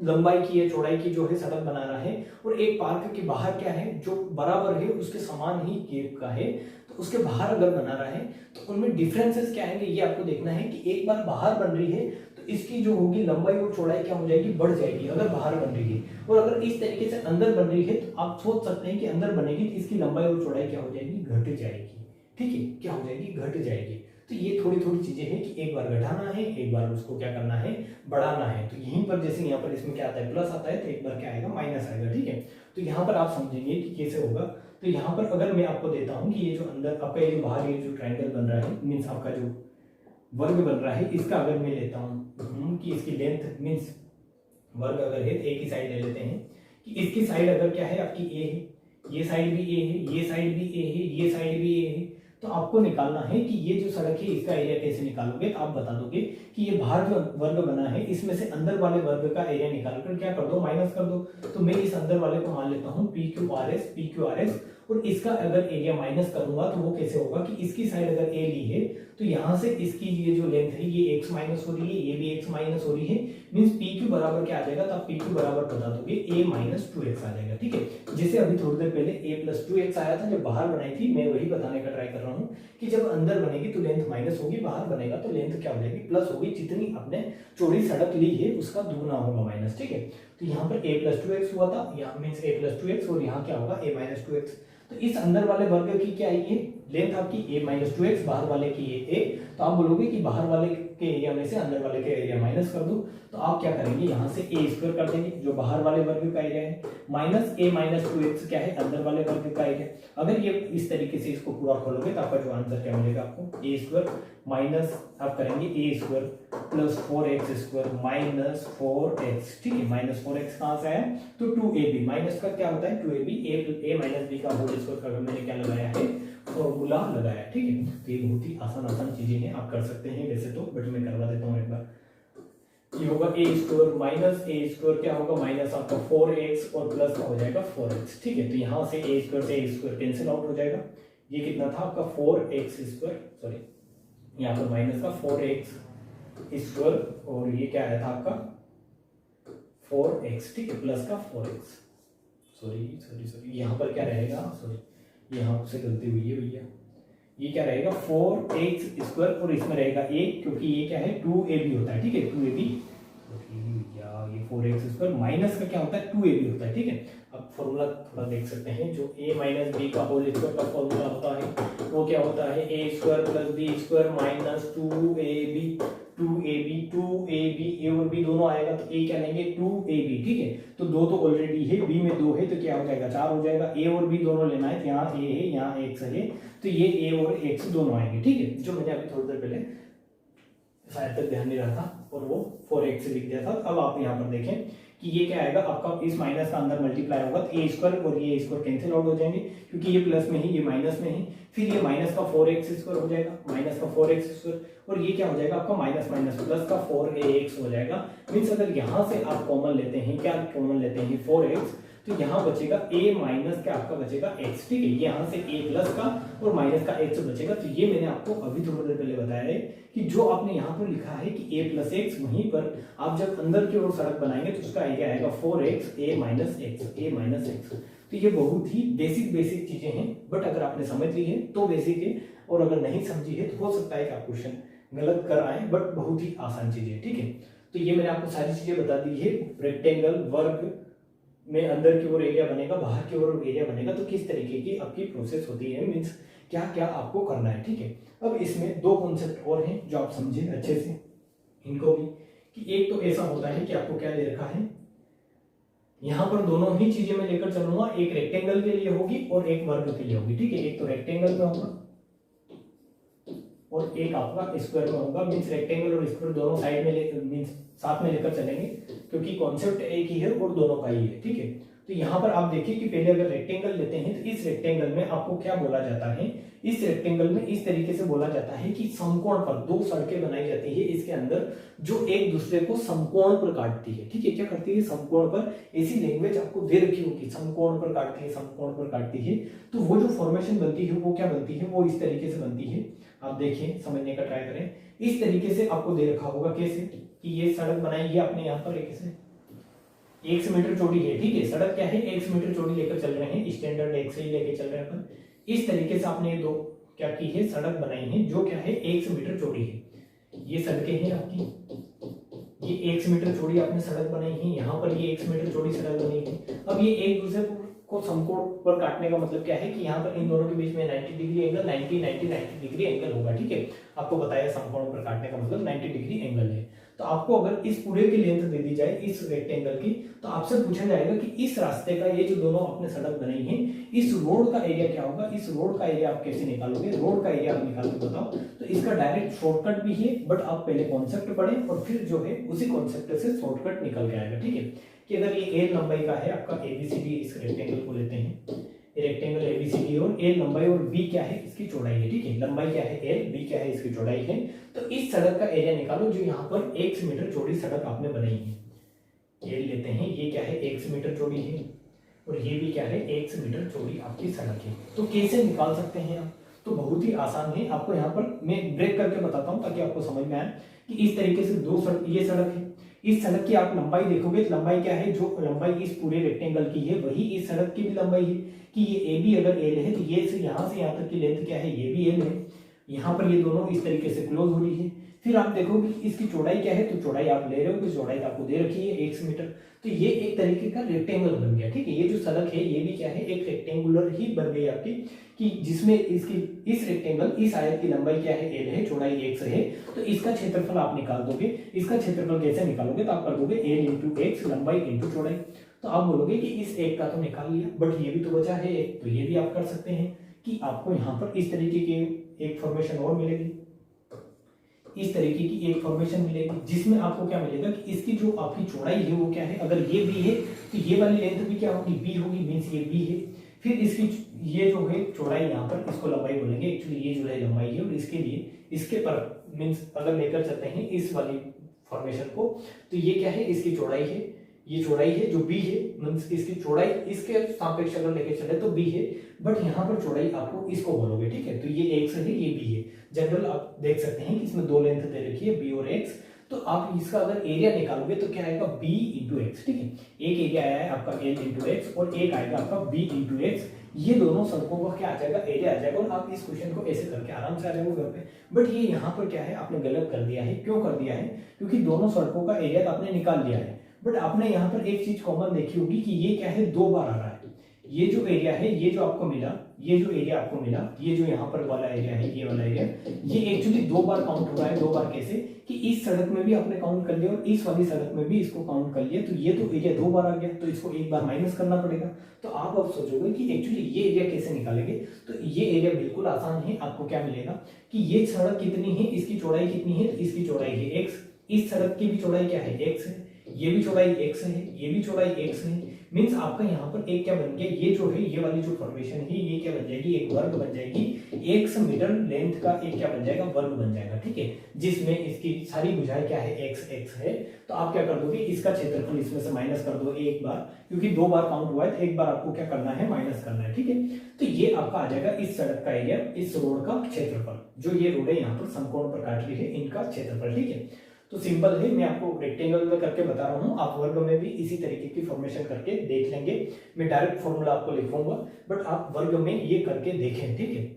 लंबाई की है, चौड़ाई की जो है सड़क बना रहा है, और एक पार्क के बाहर क्या है जो बराबर है, उसके समान ही गेप का है, तो उसके बाहर अगर बना रहा है तो उनमें डिफरेंसेस क्या आएंगे ये आपको देखना है। कि एक बार बाहर बन रही है तो इसकी जो होगी लंबाई और चौड़ाई क्या हो जाएगी, बढ़ जाएगी अगर बाहर बन रही है। और अगर इस तरीके से अंदर बन रही है तो आप सोच सकते हैं कि अंदर बनेगी तो इसकी लंबाई और चौड़ाई क्या हो जाएगी, घट जाएगी, ठीक है। क्या हो जाएगी, घट जाएगी। तो ये थोड़ी थोड़ी चीजें हैं कि एक बार घटाना है, एक बार उसको क्या करना है, बढ़ाना है। तो यहीं पर जैसे यहाँ पर इसमें क्या आता है, प्लस आता है, तो एक बार क्या आएगा, माइनस आएगा, ठीक है। तो यहाँ पर आप समझेंगे कि कैसे होगा। तो यहाँ पर अगर मैं आपको देता हूँ कि ये जो अंदर आपका ये जो बाहर ये जो ट्रायंगल बन रहा है, मीन्स आपका जो वर्ग बन रहा है, इसका अगर मैं लेता हूँ कि इसकी लेंथ मीन्स वर्ग अगर है, एक ही साइड ले लेते हैं कि इसकी साइड अगर क्या है आपकी ए है, ये साइड भी ए है, ये साइड भी ए है, ये साइड भी ए है, तो आपको निकालना है कि ये जो सड़क है इसका एरिया कैसे निकालोगे। तो आप बता दोगे कि ये बाहर जो वर्ग बना है इसमें से अंदर वाले वर्ग का एरिया निकाल कर क्या कर दो, माइनस कर दो। तो मैं इस अंदर वाले को मान लेता हूँ PQRS, और इसका अगर एरिया माइनस करूंगा तो वो कैसे होगा कि इसकी साइड अगर ए ली है तो यहाँ से इसकी ये जो लेंथ है ये x माइनस हो रही है, ये भी x माइनस हो रही है, मींस PQ बराबर क्या आ जाएगा, तो आप PQ बराबर बता दोगे a माइनस 2x आ जाएगा, ठीक है। जैसे अभी थोड़ी देर पहले a प्लस 2x आया था जब बाहर बनाई थी, मैं वही बताने का ट्राई कर रहा हूँ कि जब अंदर बनेगी तो लेंथ माइनस होगी, बाहर बनेगा तो लेंथ क्या हो जाएगी, प्लस होगी। जितनी आपने चौड़ी सड़क ली है उसका दुगना होगा माइनस, ठीक है। तो यहाँ पर a प्लस 2x हुआ था, यहाँ मीन्स a प्लस 2x, और यहाँ क्या होगा a माइनस 2x। तो इस अंदर वाले वर्ग की क्या आएगी, लेंथ आपकी a माइनस 2x, बाहर वाले की a। तो आप बोलोगे कि बाहर वाले के एरिया में से अंदर वाले के एरिया माइनस कर दो, तो आप क्या करेंगे, यहाँ से a स्क्वायर कर देंगे जो बाहर वाले वर्ग का एरिया है, माइनस a माइनस 2x क्या है, अंदर वाले वर्ग का एरिया। अगर ये इस तरीके से इसको पूरा खोलोगे तो आपका जो आंसर क्या मिलेगा आपको, a स्क्वायर माइनस आप करेंगे a square plus 4x square minus 4x, ठीक है। माइनस 4x कहाँ से आया, तो 2ab, माइनस का क्या होता है 2ab, a माइनस b का होल स्क्वायर का मैंने क्या लगाया है, फॉर्मूला लगाया, ठीक है। तो ये बहुत ही आसान चीजें हैं, आप कर सकते हैं वैसे तो, बट मैं करवा देता हूँ एक बार। ये होगा a square minus a square क्या होगा, माइनस आपका 4x और प्लस का हो जाएगा 4x, ठीक है। तो यहाँ से a स्क्वायर कैंसिल आउट हो जाएगा। ये कितना था आपका 4x स्क्वायर, सॉरी यहाँ पर माइनस का 4x स्क्वायर और ये क्या आया था आपका 4x, ठीक है, प्लस का 4x, सॉरी यहाँ पर क्या रहेगा, सॉरी यहाँ से गलती हुई है भैया, ये क्या रहेगा 4x स्क्वायर और इसमें रहेगा एक, क्योंकि ये क्या है 2ab होता है, ठीक है, 2ab या ये 4x स्क्वायर माइनस का क्या होता है 2ab होता है, ठीक है। अब फॉर्मूला थोड़ा देख सकते हैं, जो a माइनस बी का होल स्क्वायर का फॉर्मूला होता है वो क्या होता है a square plus B square minus 2ab a और b दोनों आएगा तो a क्या लेंगे 2ab, ठीक है, तो दो तो ऑलरेडी है, b में 2 है तो क्या हो जाएगा 4 हो जाएगा, a और b दोनों लेना है, यहाँ a है यहाँ x है, तो ये a और x दोनों आएंगे, ठीक है, जो मैंने अभी थोड़ी देर पहले शायद तक ध्यान नहीं रहा था और वो 4x से लिख दिया था। अब आप यहाँ पर देखें कि ये क्या आएगा आपका, इस माइनस का अंदर मल्टीप्लाई होगा तो a स्क्वायर और ये स्क्वायर कैंसिल आउट हो जाएंगे, क्योंकि ये प्लस में ही ये माइनस में ही, फिर ये माइनस का 4x स्क्वायर हो जाएगा, माइनस का 4x स्क्वायर, और ये क्या हो जाएगा आपका माइनस माइनस प्लस का 4ax हो जाएगा। मीन्स अगर यहाँ से आप कॉमन लेते हैं, क्या कॉमन लेते हैं 4x, तो यहाँ बचेगा a माइनस का आपका बचेगा x, ठीक है, यहाँ से a प्लस का और माइनस का x बचेगा। तो ये मैंने आपको अभी थोड़ी देर पहले बताया है कि जो आपने यहाँ पर लिखा है कि a प्लस एक्स, वहीं पर आप जब अंदर की ओर सड़क बनाएंगे तो उसका आएगा 4x a माइनस एक्स। तो ये बहुत ही बेसिक चीजें हैं, बट अगर आपने समझ ली है तो बेसिक है, और अगर नहीं समझी है तो हो सकता है कि आप क्वेश्चन गलत कर आए, बट बहुत ही आसान चीजें है, ठीक है। तो ये मैंने आपको सारी चीजें बता दी है, रेक्टेंगल वर्ग में अंदर की ओर एरिया बनेगा, बाहर की ओर एरिया बनेगा, तो किस तरीके की आपकी प्रोसेस होती है, मीन्स क्या क्या आपको करना है, ठीक है। अब इसमें दो कॉन्सेप्ट और हैं जो आप समझे अच्छे से इनको भी, कि एक तो ऐसा होता है कि आपको क्या दे रखा है, यहाँ पर दोनों ही चीजें मैं लेकर चलूंगा, एक रेक्टेंगल के लिए होगी और एक वर्ग के लिए होगी, ठीक है, एक तो रेक्टेंगल में होगा और एक आपका स्क्वायर में होगा। मीन्स रेक्टेंगल और स्क्वायर दोनों साइड में मीन्स साथ में लेकर चलेंगे, क्योंकि कॉन्सेप्ट एक ही है और दोनों का ही है, ठीक है। तो यहाँ पर आप देखिए कि पहले अगर रेक्टेंगल लेते हैं तो इस रेक्टेंगल में आपको क्या बोला जाता है, इस रेक्टेंगल में इस तरीके से बोला जाता है कि समकोण पर दो सड़कें बनाई जाती है इसके अंदर, जो एक दूसरे को समकोण पर काटती है, ठीक है, क्या करती है समकोण पर, ऐसी लैंग्वेज आपको दे रखी होगी, समकोण पर काटती है, समकोण पर काटती है। तो वो जो फॉर्मेशन बनती है वो क्या बनती है, वो इस तरीके से बनती है, आप देखिए समझने का ट्राई करें। इस तरीके से आपको दे रखा होगा कैसे, कि ये सड़क बनाई है आपने यहाँ पर एक 1 मीटर चौड़ी है, ठीक है, सड़क क्या है 1 मीटर चौड़ी लेकर चल रहे हैं, स्टैंडर्ड एक से ही लेकर चल रहे हैं अपन। इस तरीके से आपने ये दो क्या की है, सड़क बनाई है जो क्या है 1 मीटर चौड़ी है। ये सड़कें हैं आपकी, ये 1 मीटर चौड़ी आपने सड़क बनाई है, यहाँ पर ये 1 मीटर चौड़ी सड़क बनी है। अब ये एक दूसरे को समकोण पर काटने का मतलब क्या है कि यहाँ पर इन दोनों के बीच में 90 डिग्री एंगल, 90 डिग्री एंगल होगा, ठीक है, आपको बताया समकोण पर काटने का मतलब 90 डिग्री एंगल है। तो आपको अगर इस पूरे की लेंथ दे दी जाए इस रेक्टेंगल की, तो आपसे पूछा जाएगा कि इस रास्ते का ये जो दोनों आपने सड़क बनाई है, इस रोड का एरिया क्या होगा, इस रोड का एरिया आप कैसे निकालोगे, रोड का एरिया आप निकाल के बताओ। तो इसका डायरेक्ट शॉर्टकट भी है, बट आप पहले कॉन्सेप्ट पढ़ें और फिर जो है उसी कॉन्सेप्ट से शॉर्टकट निकल के आएगा, ठीक है। कि अगर ये ए लंबाई का है आपका एबीसीडी, इस रेक्टेंगल को लेते हैं रेक्टेंगल एबीसीडी, और ए लंबाई और बी क्या है इसकी चौड़ाई है, ठीक है, लंबाई क्या है एल, बी क्या है इसकी चौड़ाई है। तो इस सड़क का एरिया निकालो जो यहाँ पर 1 मीटर चौड़ी सड़क आपने बनाई है। एल लेते हैं, ये क्या है 1 मीटर चौड़ी है और ये भी क्या है 1 मीटर चौड़ी आपकी सड़क है। तो कैसे निकाल सकते हैं आप, तो बहुत ही आसान है। आपको यहाँ पर मैं ब्रेक करके बताता हूँ ताकि आपको समझ में आए कि इस तरीके से दो सड़क, ये सड़क है, इस सड़क की आप लंबाई देखोगे तो लंबाई क्या है, जो लंबाई इस पूरे रेक्टेंगल की है वही इस सड़क की भी लंबाई है, कि ये ए बी अगर एल है तो ये से यहाँ तक की लेंथ क्या है, ये भी एल है। यहाँ पर ये दोनों इस तरीके से क्लोज हो रही है। फिर आप देखोगे इसकी चौड़ाई क्या है, तो चौड़ाई आप ले रहे हो, चौड़ाई आपको दे रखी है 1 मीटर। तो ये एक तरीके का रेक्टेंगल बन गया, ठीक है। ये जो सड़क है ये भी क्या है, एक रेक्टेंगुलर ही बन गई आपकी, कि जिसमें इसकी इस रेक्टेंगल इस आयत की लंबाई क्या है एल है, चौड़ाई 1 है। तो इसका क्षेत्रफल आप निकाल दोगे। इसका क्षेत्रफल कैसे निकालोगे, तो आप कर दोगे एल इंटू एक्स, लंबाई इंटू चौड़ाई। तो आप बोलोगे कि इस एक का तो निकाल लिया, बट ये भी तो बचा है एक, तो ये भी आप कर सकते हैं कि आपको यहाँ पर इस तरीके की एक फॉर्मेशन और मिलेगी, इस तरीके की एक फॉर्मेशन मिलेगी, जिसमें आपको क्या मिलेगा कि इसकी जो आपकी चौड़ाई है वो क्या है, अगर ये बी है तो ये वाली लेंथ भी क्या होगी, बी होगी, मीन्स ये बी है। फिर इसकी ये जो है चौड़ाई, यहाँ पर इसको लंबाई बोलेंगे, एक्चुअली ये जो है लंबाई है, और इसके लिए इसके पर मीन्स अगर लेकर चलते हैं इस वाली फॉर्मेशन को, तो ये क्या है इसकी चौड़ाई है, ये चौड़ाई है जो बी है, मींस इसकी चौड़ाई इसके सापेक्ष अगर लेके चले तो बी है, बट यहाँ पर चौड़ाई आपको इसको बोलोगे, ठीक है। तो ये एक्स है, ये बी है। जनरल आप देख सकते हैं कि इसमें दो लेंथ दे रखी है बी और एक्स, तो आप इसका अगर एरिया निकालोगे तो क्या आएगा बी इंटू एक्स, ठीक है। एक एरिया आया है आपका एल इंटू एक्स और एक आएगा आपका बी इंटू एक्स। ये दोनों सड़कों का क्या आ जाएगा, एरिया आ जाएगा। और आप इस क्वेश्चन को ऐसे करके आराम से आ जाएगा घर पे। बट ये यहाँ पर क्या है, आपने गलत कर दिया है। क्यों कर दिया है, क्योंकि दोनों सड़कों का एरिया तो आपने निकाल लिया है, बट आपने यहाँ पर एक चीज कॉमन देखी होगी कि ये क्या है, दो बार आ रहा है। ये जो एरिया है, ये जो आपको मिला, ये जो एरिया आपको मिला, ये जो यहाँ पर वाला एरिया है, ये वाला एरिया, ये एक्चुअली दो बार काउंट हो रहा है। दो बार कैसे, कि इस सड़क में भी आपने काउंट कर लिया और इस वाली सड़क में भी इसको काउंट कर लिया, तो ये तो एरिया दो बार आ गया, तो इसको एक बार माइनस करना पड़ेगा। तो आप अब सोचोगे कि एक्चुअली ये एरिया कैसे निकालेंगे, तो ये एरिया बिल्कुल आसान है। आपको क्या मिलेगा कि ये सड़क कितनी है, इसकी चौड़ाई कितनी है, तो इसकी चौड़ाई है एक्स, इस सड़क की भी चौड़ाई क्या है, एक्स है, ये भी चौड़ाई एक्स है, ये भी चौड़ाई एक्स है। मींस आपका यहाँ पर एक क्या बन गया, ये जो है, ये वाली जो फॉर्मेशन है, ये क्या बन जाएगी, एक वर्ग बन जाएगी। एक्स मीटर लेंथ का एक क्या बन जाएगा, वर्ग बन जाएगा, ठीक है। जिसमें इसकी सारी भुजाएं क्या है, एक्स एक्स है। तो आप क्या कर दोगे, इसका क्षेत्रफल इसमें से माइनस कर दो एक बार, क्योंकि दो बार काउंट हुआ है तो एक बार आपको क्या करना है, माइनस करना है, ठीक है। तो ये आपका आ जाएगा इस सड़क का एरिया, इस रोड का क्षेत्रफल। जो ये रोड है यहाँ पर समकोण पर काट रही है, इनका क्षेत्रफल, ठीक है। तो सिंपल है, मैं आपको रेक्टेंगल में करके बता रहा हूँ, आप वर्ग में भी इसी तरीके की फॉर्मेशन करके देख लेंगे। मैं डायरेक्ट फॉर्मूला आपको लिखूंगा, बट आप वर्ग में ये करके देखें, ठीक है।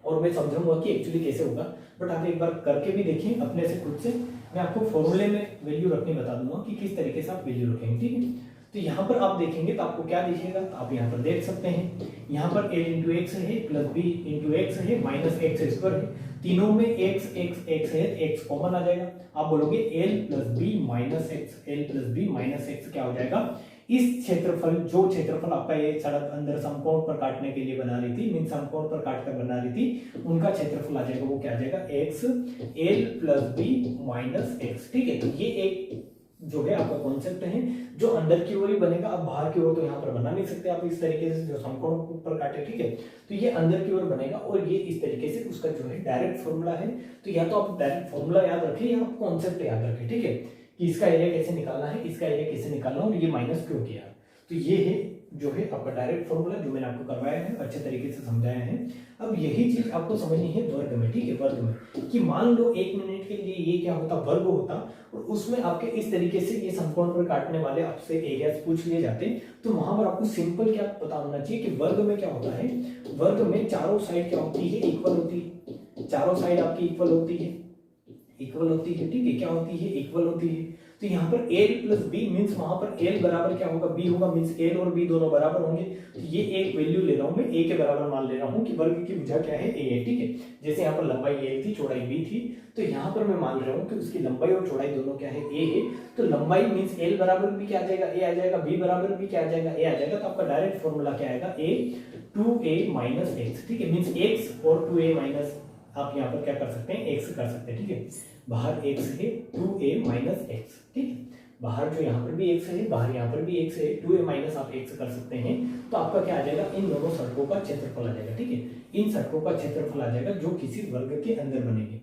और मैं समझाऊंगा कि एक्चुअली कैसे होगा, बट आप एक बार करके भी देखें अपने से, खुद से। मैं आपको फॉर्मूले में वैल्यू रखनी बता दूंगा कि किस तरीके से आप वैल्यू रखेंगे, ठीक है। तो यहाँ पर आप देखेंगे तो आपको क्या दिखेगा, तो आप यहाँ पर देख सकते हैं, यहाँ पर a इंटू एक्स है प्लस बी इंटू एक्स है माइनस एक्स स्क्वायर है। तीनों में एक्स एक्स एक्स है, एक्स कॉमन आ जाएगा। आप बोलोगे L plus B minus X, L plus B minus X क्या हो जाएगा, इस क्षेत्रफल, जो क्षेत्रफल आपका ये सड़क अंदर समकोण पर काटने के लिए बना रही थी, मीन समकोण पर काट कर बना रही थी, उनका क्षेत्रफल आ जाएगा, वो क्या आ जाएगा, X L plus B minus X, ठीक है। तो ये एक जो है आपका कॉन्सेप्ट है, जो अंदर की ओर ही बनेगा। अब बाहर की ओर तो यहाँ पर बना नहीं सकते आप इस तरीके से, जो समकोण पर काटे, ठीक है। तो ये अंदर की ओर बनेगा और ये इस तरीके से उसका जो है डायरेक्ट फॉर्मूला है। तो या तो आप डायरेक्ट फॉर्मूला याद रखें या आप कॉन्सेप्ट याद रखें, ठीक है, कि इसका एरिया कैसे निकालना है, इसका एरिया कैसे निकालना है और ये माइनस क्यों किया। तो ये है जो है आपका डायरेक्ट फॉर्मूला, जो मैंने आपको करवाया है, अच्छे तरीके से समझाया है। अब यही चीज आपको समझनी है वर्ग में, ठीक है। वर्ग में कि मान लो 1 मिनट के लिए ये क्या होता, वर्ग होता, और उसमें आपके इस तरीके से ये समकोण पर काटने वाले आपसे एरियाज पूछ लिए जाते, तो वहां पर आपको सिंपल क्या पता होना चाहिए कि वर्ग में क्या होता है, वर्ग में चारों साइड क्या होती है, इक्वल होती है। चारों साइड आपकी इक्वल होती है, इक्वल होती है, ठीक है। क्या होती है, इक्वल होती है। तो यहाँ पर a प्लस बी मीन्स वहां पर l बराबर क्या होगा, b होगा, मीन्स l और b दोनों बराबर होंगे। तो ये एक वैल्यू ले रहा हूं मैं, a के बराबर मान ले रहा हूं कि वर्ग की भुजा क्या है, a है, ठीक है। जैसे यहाँ पर लंबाई a थी, चौड़ाई b थी, तो यहाँ पर मैं मान रहा हूँ कि उसकी लंबाई और चौड़ाई दोनों क्या है, a है। तो लंबाई मीन्स l बराबर भी क्या आ जाएगा, a आ जाएगा, b बराबर भी क्या आ जाएगा, a आ जाएगा। तो आपका डायरेक्ट फॉर्मूला क्या आएगा, a 2a माइनस एक्स, ठीक है। मीन्स x और 2a माइनस, आप यहाँ पर क्या कर सकते हैं, x कर सकते हैं, ठीक है। बाहर x है 2a माइनस एक्स, ठीक है। बाहर जो यहाँ पर भी x है, बाहर यहाँ पर भी x है, 2a माइनस आप x कर सकते हैं। तो आपका क्या आ जाएगा, इन दोनों सड़कों का क्षेत्रफल आ जाएगा, ठीक है। इन सड़कों का क्षेत्रफल आ जाएगा जो किसी वर्ग के अंदर बनेंगे।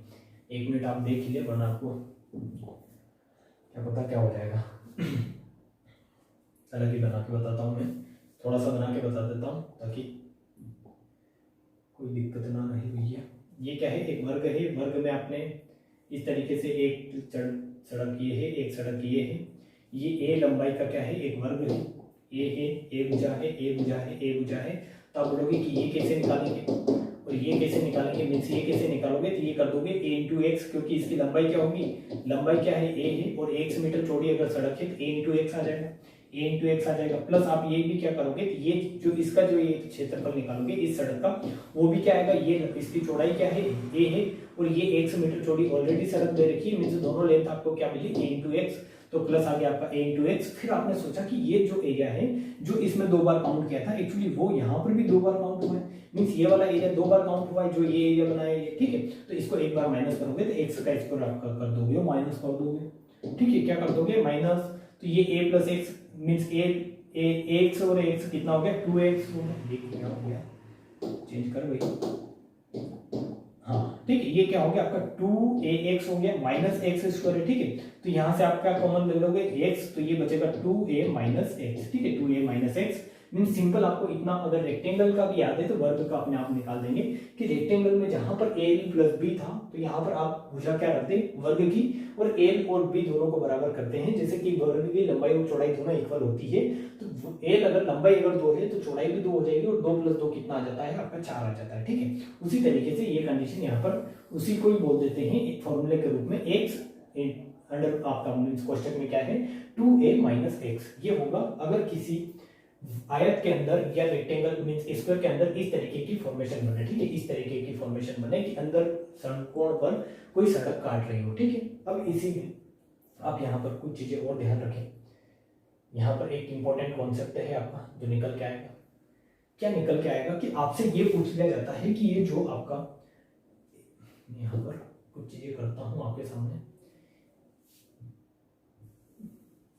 1 मिनट आप देख लीजिए, वरना आपको क्या पता क्या हो जाएगा। अलग ही बना के बताता हूँ, मैं थोड़ा सा बना के बता देता हूँ ताकि कोई दिक्कत ना रहे भैया। ये क्या है, एक वर्ग है। वर्ग में आपने इस तरीके से एक सड़क ये है, एक सड़क ये है, ये a लंबाई का क्या है, एक वर्ग है, a है, a भुजा है, a भुजा है, a भुजा है। तो आप बोलोगे कि ये कैसे निकालेंगे और ये कैसे निकालेंगे, मीन्स ये कैसे निकालोगे, तो ये कर दोगे a इंटू एक्स, क्योंकि इसकी लंबाई क्या होगी, लंबाई क्या है, a है, और 1 मीटर चौड़ी अगर सड़क है तो a इंटू एक्स आ जाएगा, a इंटू एक्स आ जाएगा। प्लस आप ये भी क्या करोगे, ये जो इसका जो ये क्षेत्रफल निकालोगे इस सड़क का, वो भी क्या आएगा, ये इसकी चौड़ाई क्या है, a है, और ये 1 मीटर चौड़ी ऑलरेडी सड़क दे रखी है, मीन्स दोनों लेंथ आपको क्या मिली, a इंटू एक्स। तो प्लस आ गया आपका a इंटू एक्स। फिर आपने सोचा कि ये जो एरिया है, जो इसमें 2 बार काउंट किया था, एक्चुअली वो यहाँ पर भी 2 बार काउंट हुआ है, मीन्स ये वाला एरिया 2 बार काउंट हुआ है, जो ये एरिया बनाया है, ठीक है। तो इसको एक बार माइनस करोगे तो एक्स का स्क्वायर आप कर दोगे, माइनस कर दोगे, ठीक है। क्या कर दोगे, माइनस, तो ये a plus x means x और एक्स कितना हो गया, 2x हो गया, चेंज कर भाई, हाँ ठीक है। ये क्या हो गया आपका 2ax हो गया माइनस एक्स स्क्वायर है, ठीक है। तो यहाँ से आप क्या कॉमन ले लोगे x, तो ये बचेगा 2a माइनस एक्स, ठीक है। 2a minus x mean simple. आपको इतना अगर रेक्टेंगल का भी याद है तो वर्ग का अपने आप निकाल देंगे कि रेक्टेंगल में जहां पर ए प्लस बी था तो यहाँ पर आप भुजा क्या रखते हैं वर्ग की, और एल और बी दोनों को बराबर करते हैं। जैसे कि वर्ग की लंबाई और चौड़ाई दोनों इक्वल होती है, तो एल अगर लंबाई अगर 2 है तो चौड़ाई भी 2 हो जाएगी, और 2 + 2 कितना आ जाता है आपका 4 आ जाता है, ठीक है। उसी तरीके से ये कंडीशन यहाँ पर उसी को ही बोल देते हैं एक फॉर्मूले के रूप में x अंडर आपका क्वेश्चन में क्या है 2a माइनस एक्स। ये होगा अगर किसी आयत के अंदर या रेक्टेंगल मींस स्क्वायर के अंदर इस तरीके की फॉर्मेशन बने, ठीक है। इस तरीके की फॉर्मेशन बने कि अंदर समकोण पर कोई सड़क काट रही हो, ठीक है। अब इसी में आप यहाँ पर कुछ चीजें और ध्यान रखें। यहाँ पर एक इंपॉर्टेंट कॉन्सेप्ट है आपका जो निकल के आएगा। क्या निकल के आएगा कि आपसे ये पूछ लिया जाता है कि ये जो आपका, यहाँ पर कुछ चीजें करता हूं आपके सामने।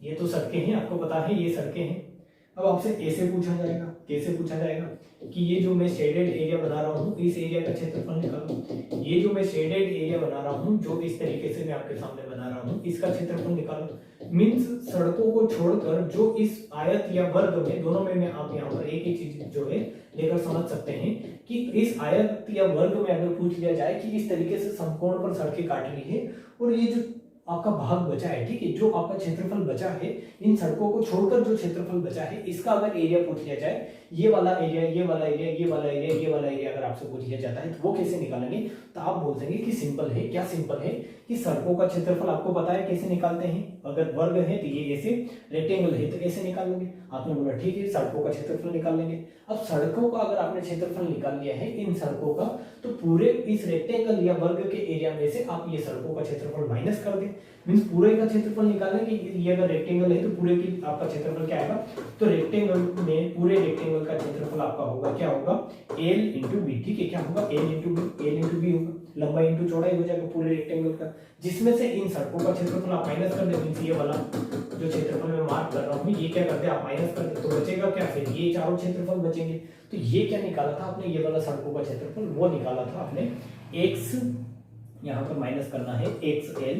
ये तो सड़कें हैं, आपको पता है ये सड़कें हैं। अब आपसे कैसे पूछा जाएगा, कैसे पूछा जाएगा कि ये जो मैं शेडेड एरिया बना रहा हूँ इस एरिया का क्षेत्रफल निकालो। ये जो मैं शेडेड एरिया बना रहा हूँ जो इस तरीके से मैं आपके सामने बना रहा हूँ इसका क्षेत्रफल निकालो। मीन्स सड़कों को छोड़कर जो इस आयत या वर्ग में दोनों में आप यहाँ पर एक ही चीज जो है लेकर समझ सकते हैं कि इस आयत या वर्ग में अगर पूछ लिया जाए कि इस तरीके से समकोण पर सड़कें काट ली है और ये जो आपका भाग बचा है, ठीक है, जो आपका क्षेत्रफल बचा है इन सड़कों को छोड़कर जो क्षेत्रफल बचा है इसका अगर एरिया पूछ लिया जाए, ये वाला एरिया, ये वाला एरिया, ये वाला एरिया, ये वाला एरिया अगर आपसे पूछ लिया जाता है तो वो कैसे निकालेंगे। तो आप बोल देंगे कि सिंपल है। क्या सिंपल है कि सड़कों का क्षेत्रफल आपको पता है कैसे निकालते हैं। अगर वर्ग है तो ये ऐसे, रेक्टेंगल है तो ऐसे निकाल लोगे। आपने बोला ठीक है सड़कों का क्षेत्रफल निकाल लेंगे। अब सड़कों का अगर आपने क्षेत्रफल निकाल लिया है इन सड़कों का, तो पूरे इस रेक्टेंगल या वर्ग के एरिया में से आप ये सड़कों का क्षेत्रफल माइनस कर दें। मींस पूरे का क्षेत्रफल निकालेंगे। ये अगर रेक्टेंगल है तो पूरे की आपका क्षेत्रफल क्या आएगा, तो रेक्टेंगल में पूरे रेक्टेंगल का क्षेत्रफल आपका होगा क्या होगा L इंटू बी, ठीक है। क्या होगा L इंटू बी होगा, लंबाई इंटू चौड़ाई हो जाएगा पूरे रेक्टेंगल का, जिसमें से इन सड़कों का क्षेत्रफल आप माइनस कर दे। मींस ये वाला जो क्षेत्रफल मैं मार्क कर रहा हूँ ये क्या करते हैं आप माइनस कर दे, तो बचेगा क्या, फिर ये चारों क्षेत्रफल बचेंगे। तो ये क्या निकाला था आपने, ये वाला सड़कों का क्षेत्रफल वो निकाला था आपने x, यहाँ पर माइनस करना है xl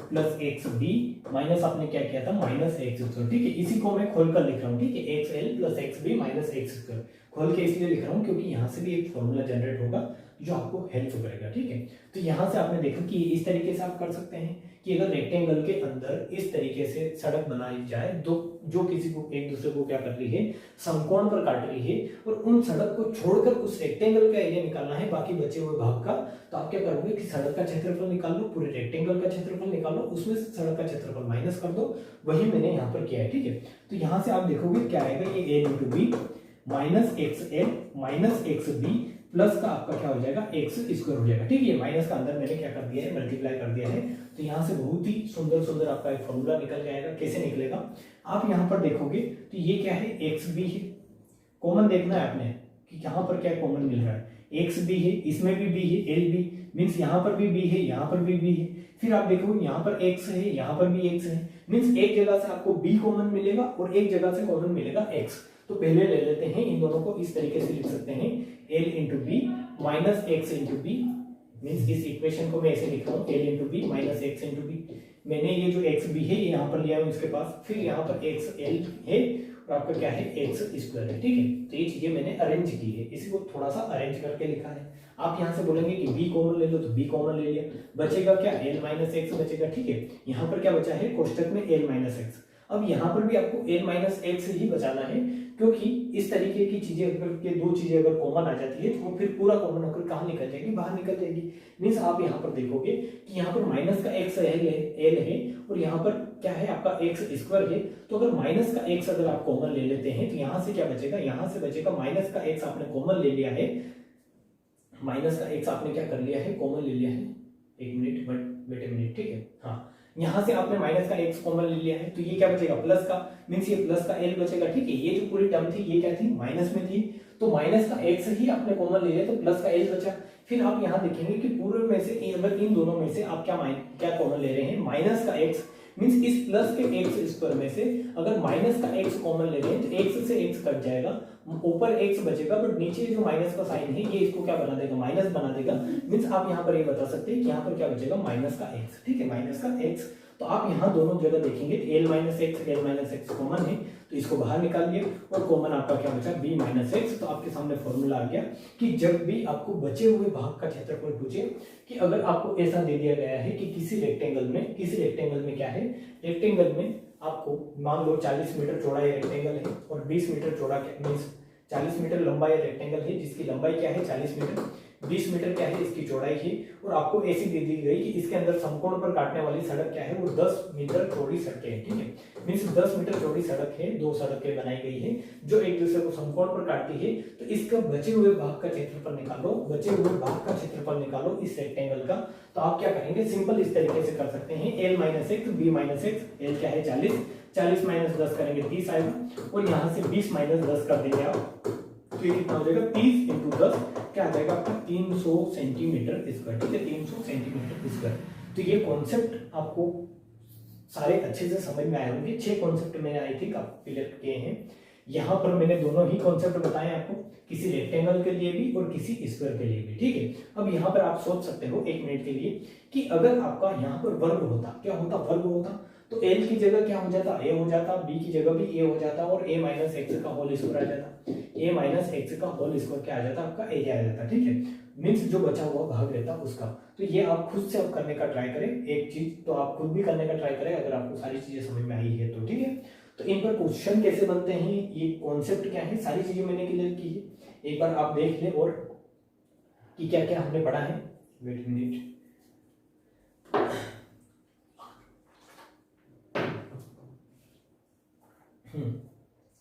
प्लस xb माइनस आपने क्या किया था माइनस x स्क्वायर, ठीक है। इसी को मैं खोलकर लिख रहा हूँ, ठीक है। xl plus xb minus x square खोल के इसलिए लिख रहा हूँ क्योंकि यहाँ से भी एक फॉर्मूला जनरेट होगा जो आपको हेल्प करेगा, ठीक है। तो यहाँ से आपने देखा कि इस तरीके से आप कर सकते हैं कि अगर रेक्टेंगल के अंदर इस तरीके से सड़क बनाई जाए जो किसी को एक दूसरे को क्या कर रही है समकोण पर काट रही है, और उन सड़क को छोड़कर उस रेक्टेंगल का एरिया निकालना है बाकी बचे हुए भाग का, तो आप क्या करोगे कि सड़क का क्षेत्रफल निकाल लो, पूरे रेक्टेंगल का क्षेत्रफल निकालो, उसमें सड़क का क्षेत्रफल माइनस कर दो। वही मैंने यहाँ पर किया है, ठीक है। तो यहाँ से आप देखोगे क्या आएगा, ये a into B minus X L minus X B plus का आपका क्या हो जाएगा एक्स स्क्वायर हो जाएगा, ठीक है। माइनस का अंदर मैंने क्या कर दिया है मल्टीप्लाई कर दिया है। तो यहाँ से बहुत ही सुंदर सुंदर आपका एक फॉर्मूला निकल जाएगा। कैसे निकलेगा आप यहाँ पर देखोगे तो ये क्या है एक्स बी है, कॉमन देखना है आपने कि यहाँ पर क्या कॉमन मिल रहा है, एक्स बी है, इसमें भी बी है, एल बी मीन्स यहाँ पर भी बी है, यहाँ पर भी बी है। फिर आप देखो यहाँ पर एक्स है, यहाँ पर भी एक्स है, मीन्स एक जगह से आपको बी कॉमन मिलेगा और एक जगह से कॉमन मिलेगा एक्स। तो पहले ले लेते हैं इन दोनों को, इस तरीके से लिख सकते हैं L into B minus X into B, means इस इक्वेशन को मैं ऐसे लिख रहा हूँ L into B minus X into B. मैंने ये जो एक्स बी है ये यहाँ पर लिया है उसके पास, फिर यहाँ पर एक्स एल है और आपका क्या है एक्स स्क्वायर है, ठीक है। तो ये चीजें मैंने अरेंज की है, इसी को थोड़ा सा अरेंज करके लिखा है। आप यहाँ से बोलेंगे कि b कॉमन ले लो, तो b कॉमन ले लिया, बचेगा क्या l माइनस एक्स बचेगा, ठीक है। यहाँ पर क्या बचा है कोष्टक में l माइनस एक्स। अब यहाँ पर भी आपको l माइनस एक्स ही बचाना है, क्योंकि इस तरीके की चीजें अगर के दो चीजें अगर कॉमन आ जाती है तो फिर पूरा कॉमन होकर कहाँ निकल जाएगी, बाहर निकल जाएगी। मीन्स आप यहाँ पर देखोगे कि यहाँ पर माइनस का एक्स एल है और यहाँ पर क्या है आपका एक्स स्क्वायर है। तो अगर माइनस का एक्स अगर आप कॉमन ले लेते हैं तो यहाँ से क्या बचेगा, यहाँ से बचेगा माइनस का एक्स आपने कॉमन ले लिया है, माइनस का एक्स आपने क्या कर लिया है कॉमन ले लिया है। एक मिनट वेट ए मिनट, ठीक है। हाँ यहाँ से आपने माइनस का एक्स कॉमन ले लिया है, तो ये क्या बचेगा प्लस का, मीन्स ये प्लस का एल बचेगा, ठीक है। ये जो पूरी टर्म थी ये क्या थी माइनस में थी, तो माइनस का एक्स ही आपने कॉमन ले लिया तो प्लस का एल बचा। फिर आप यहाँ देखेंगे कि पूरे में से अगर इन दोनों में से आप क्या कॉमन ले रहे हैं माइनस का एक्स, मींस इस प्लस के एक्स स्क्वायर में से अगर माइनस का एक्स कॉमन ले लें तो एक्स से एक्स कट जाएगा, ऊपर एक्स बचेगा, बट नीचे जो माइनस का साइन है ये इसको क्या बना देगा, माइनस बना देगा। मींस आप यहाँ पर ये बता सकते हैं कि यहाँ पर क्या बचेगा, माइनस का एक्स। ठीक है, माइनस का एक्स। तो आप यहाँ दोनों जगह देखेंगे एल माइनस एक्स कॉमन है, तो इसको बाहर निकालिए और कॉमन आपका क्या बचा, बी माइनस एक्स। तो आपके सामने फॉर्मूला आ गया कि जब भी आपको बचे हुए भाग का क्षेत्रफल पूछे, कि अगर आपको ऐसा दे दिया गया है कि किसी रेक्टेंगल में क्या है, रेक्टेंगल में आपको मान लो 40 मीटर चौड़ा ये रेक्टेंगल है और 20 मीटर चौड़ा मीन्स 40 मीटर लंबा ये रेक्टेंगल है जिसकी लंबाई क्या है 40 मीटर, 20 मीटर क्या है इसकी चौड़ाई है, और आपको ऐसी दे दी गई कि इसके अंदर समकोण पर काटने वाली सड़क क्या है, वो 10 मीटर चौड़ी सड़कें हैं। ठीक है, मीन्स 10 मीटर चौड़ी सड़क है, 2 सड़कें बनाई गई है जो एक दूसरे को समकोण पर काटती है। तो इसका बचे हुए भाग का क्षेत्रफल निकालो, इस रेक्टेंगल का। तो आप क्या करेंगे, सिंपल इस तरीके से कर सकते हैं, L minus X B minus X, L क्या है 40 माइनस 10 करेंगे 30 आएगा, और यहाँ से 20 माइनस 10 कर देंगे आप, तो ये कितना हो जाएगा 30 इंटू 10 क्या आ जाएगा आपका 300 सेंटीमीटर स्क्वायर। ठीक है, 300 सेंटीमीटर स्क्वायर। तो ये कॉन्सेप्ट आपको सारे अच्छे से समझ में आए होंगे। 6 कॉन्सेप्ट मैंने आई थिंक आप क्लियर किए हैं। यहाँ पर मैंने दोनों ही कॉन्सेप्ट बताए आपको, किसी रेक्टेंगल के लिए भी और किसी स्क्वायर के लिए भी। ठीक है, अब यहाँ पर आप सोच सकते हो 1 मिनट के लिए कि अगर आपका यहाँ पर वर्ग होता, क्या होता, वर्ग होता, तो एल की जगह क्या हो जाता, ए हो जाता, बी की जगह भी ए हो जाता, और ए माइनस एक्स का होल स्क्वायर आ जाता, ए माइनस एक्स का होल स्क्वायर क्या आ जाता, आपका एरिया आ जाता। ठीक है, मीन्स जो बचा हुआ भाग रहता उसका। तो ये आप खुद से अब करने का ट्राई करें, एक चीज तो आप खुद भी करने का ट्राई करें अगर आपको सारी चीजें समझ में आई है तो। ठीक है, तो इन पर क्वेश्चन कैसे बनते हैं, ये कॉन्सेप्ट क्या है, सारी चीजें मैंने क्लियर की है। एक बार आप देख लें और कि क्या क्या हमने पढ़ा है। वेट मिनट,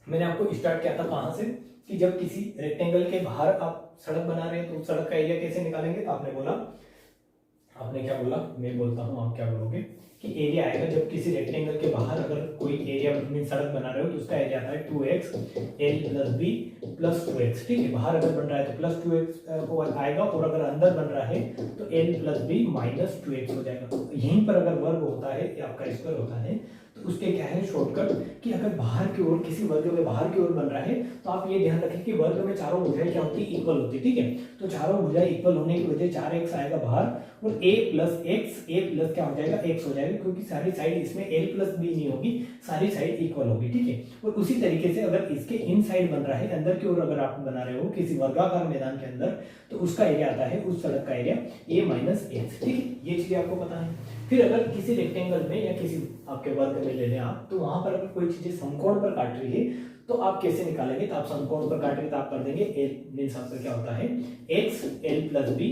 मैंने आपको स्टार्ट किया था कहां से, कि जब किसी रेक्टेंगल के बाहर आप सड़क बना रहे हैं तो सड़क का एरिया कैसे निकालेंगे। तो आपने क्या बोला, मैं बोलता हूं आप क्या बोलोगे, कि एरिया आएगा जब किसी रेक्टेंगल के बाहर अगर कोई एरिया में सड़क बना रहे हो तो उसका एरिया आता है 2x l plus b plus 2x। ठीक है, बाहर अगर बन रहा है तो प्लस 2x आएगा, और अगर अंदर बन रहा है तो l plus b minus 2x हो जाएगा। यहीं पर अगर वर्ग होता है या आपका स्क्वायर होता है तो उसके क्या है शॉर्टकट, कि अगर बाहर की ओर किसी वर्ग में बाहर की ओर बन रहा है तो आप ये ध्यान रखें कि वर्ग में चारों भुजाएं क्या होती है, इक्वल होती है। ठीक है, तो चारों भुजाएं इक्वल होने की वजह 4x आएगा बाहर, और a प्लस क्या हो जाएगा, x हो जाएगा, क्योंकि सारी साइड इसमें l प्लस b नहीं होगी, सारी साइड इक्वल होगी। ठीक है, और उसी तरीके से अगर इसके इन साइड बन रहा है, अंदर की ओर अगर आप बना रहे हो किसी वर्गाकार मैदान के अंदर, तो उसका एरिया आता है उस सड़क का एरिया a माइनस एक्स। ठीक है, ये चीजें आपको पता है। फिर अगर किसी रेक्टेंगल में या किसी आपके वर्ग में ले लें आप, तो वहां पर अगर कोई चीजें समकोण पर काट रही है तो आप कैसे निकालेंगे, तो आप समकोण पर काटेंगे तो आप कर देंगे एल मीन्स आपका क्या होता है X L plus B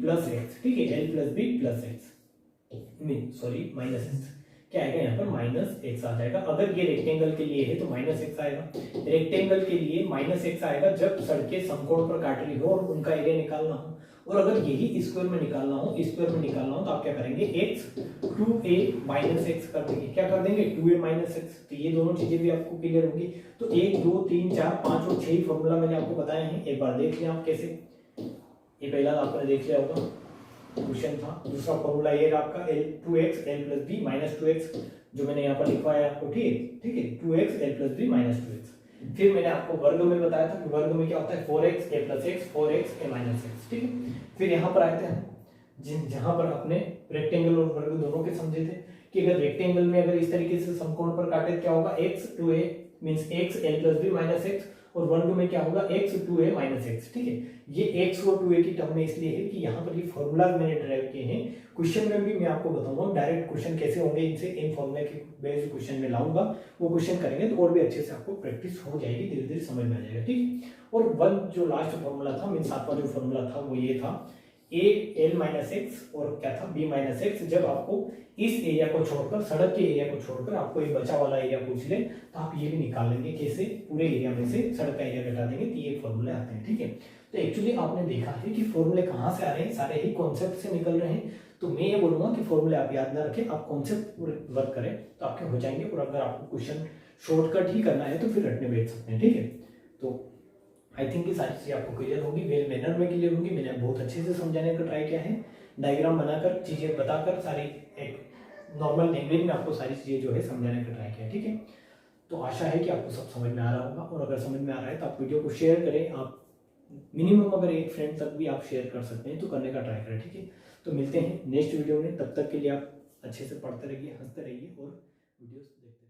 plus X. ठीक है, L plus B plus X sorry minus X, क्या आएगा यहाँ पर माइनस एक्स आ जाएगा। अगर ये रेक्टेंगल के लिए है तो माइनस एक्स आएगा, रेक्टेंगल के लिए माइनस एक्स आएगा जब सड़कें समकोण पर काट रही हो और उनका एरिया निकालना हो। और अगर यही स्क्वायर में निकालना हो तो आप क्या करेंगे, x 2a माइनस एक्स कर देंगे, क्या कर देंगे 2a माइनस एक्स। तो ये दोनों चीजें भी आपको क्लियर होंगी। तो 1 2 3 4 5 और 6 फॉर्मूला मैंने आपको बताए हैं, एक बार देख लें आप कैसे। ये पहला आपने देख लिया होगा, क्वेश्चन था। दूसरा फॉर्मूला ये आपका l2x l plus b minus 2x, जो मैंने यहाँ पर लिखवाया आपको। ठीक है 2x l plus b minus 2x। फिर मैंने आपको वर्ग में बताया था कि वर्ग में क्या होता है 4x a plus x 4x a minus x। ठीक है, फिर यहाँ पर आए थे हम जहां पर अपने रेक्टेंगल और वर्ग दोनों के समझे थे कि अगर रेक्टेंगल में अगर इस तरीके से समकोण पर काटे क्या होगा, x 2a means x l plus b minus x, और वर्ग में क्या होगा x 2a माइनस x। ठीक है, ये x और 2a की टर्म में इसलिए है कि यहाँ पर ये फॉर्मूलाज मैंने ड्राइव किए हैं। क्वेश्चन में भी मैं आपको बताऊंगा डायरेक्ट क्वेश्चन कैसे होंगे, इनसे इन फॉर्मूला के बेस्ड क्वेश्चन में लाऊंगा, वो क्वेश्चन करेंगे तो और भी अच्छे से आपको प्रैक्टिस हो जाएगी, धीरे धीरे समझ में आ जाएगा। ठीक, और वन जो लास्ट फॉर्मूला था मीन 7वां जो फॉर्मूला था वो ये था a l माइनस एक्स और क्या था b माइनस एक्स। जब आपको इस एरिया को छोड़कर, सड़क के एरिया को छोड़कर आपको एक बचा वाला एरिया पूछ ले तो आप ये भी निकाल लेंगे कैसे, पूरे एरिया में से सड़क का एरिया घटा देंगे, तो ये फॉर्मूले आते हैं। ठीक है, तो एक्चुअली आपने देखा है कि फॉर्मूले कहाँ से आ रहे हैं, सारे ही कॉन्सेप्ट से निकल रहे हैं। तो मैं ये बोलूंगा कि फॉर्मूले आप याद ना रखें, आप कॉन्सेप्ट वर्क करें तो आपके हो जाएंगे। और अगर आपको क्वेश्चन शॉर्टकट ही करना है तो फिर रटने बैठ सकते हैं। ठीक है, तो आई थिंक ये सारी चीज़ें आपको क्लियर होगी, वेल मैनर में क्लियर होगी। मैंने बहुत अच्छे से समझाने का ट्राई किया है, डायग्राम बनाकर चीज़ें बताकर सारी एक नॉर्मल लैंग्वेज में आपको सारी चीज़ें जो है समझाने का ट्राई किया, ठीक है। तो आशा है कि आपको सब समझ में आ रहा होगा, और अगर समझ में आ रहा है तो आप वीडियो को शेयर करें। आप मिनिमम अगर एक फ्रेंड तक भी आप शेयर कर सकते हैं तो करने का ट्राई करें, ठीक है। तो मिलते हैं नेक्स्ट वीडियो में, तब तक के लिए आप अच्छे से पढ़ते रहिए, हंसते रहिए और वीडियोस देखते रहिए।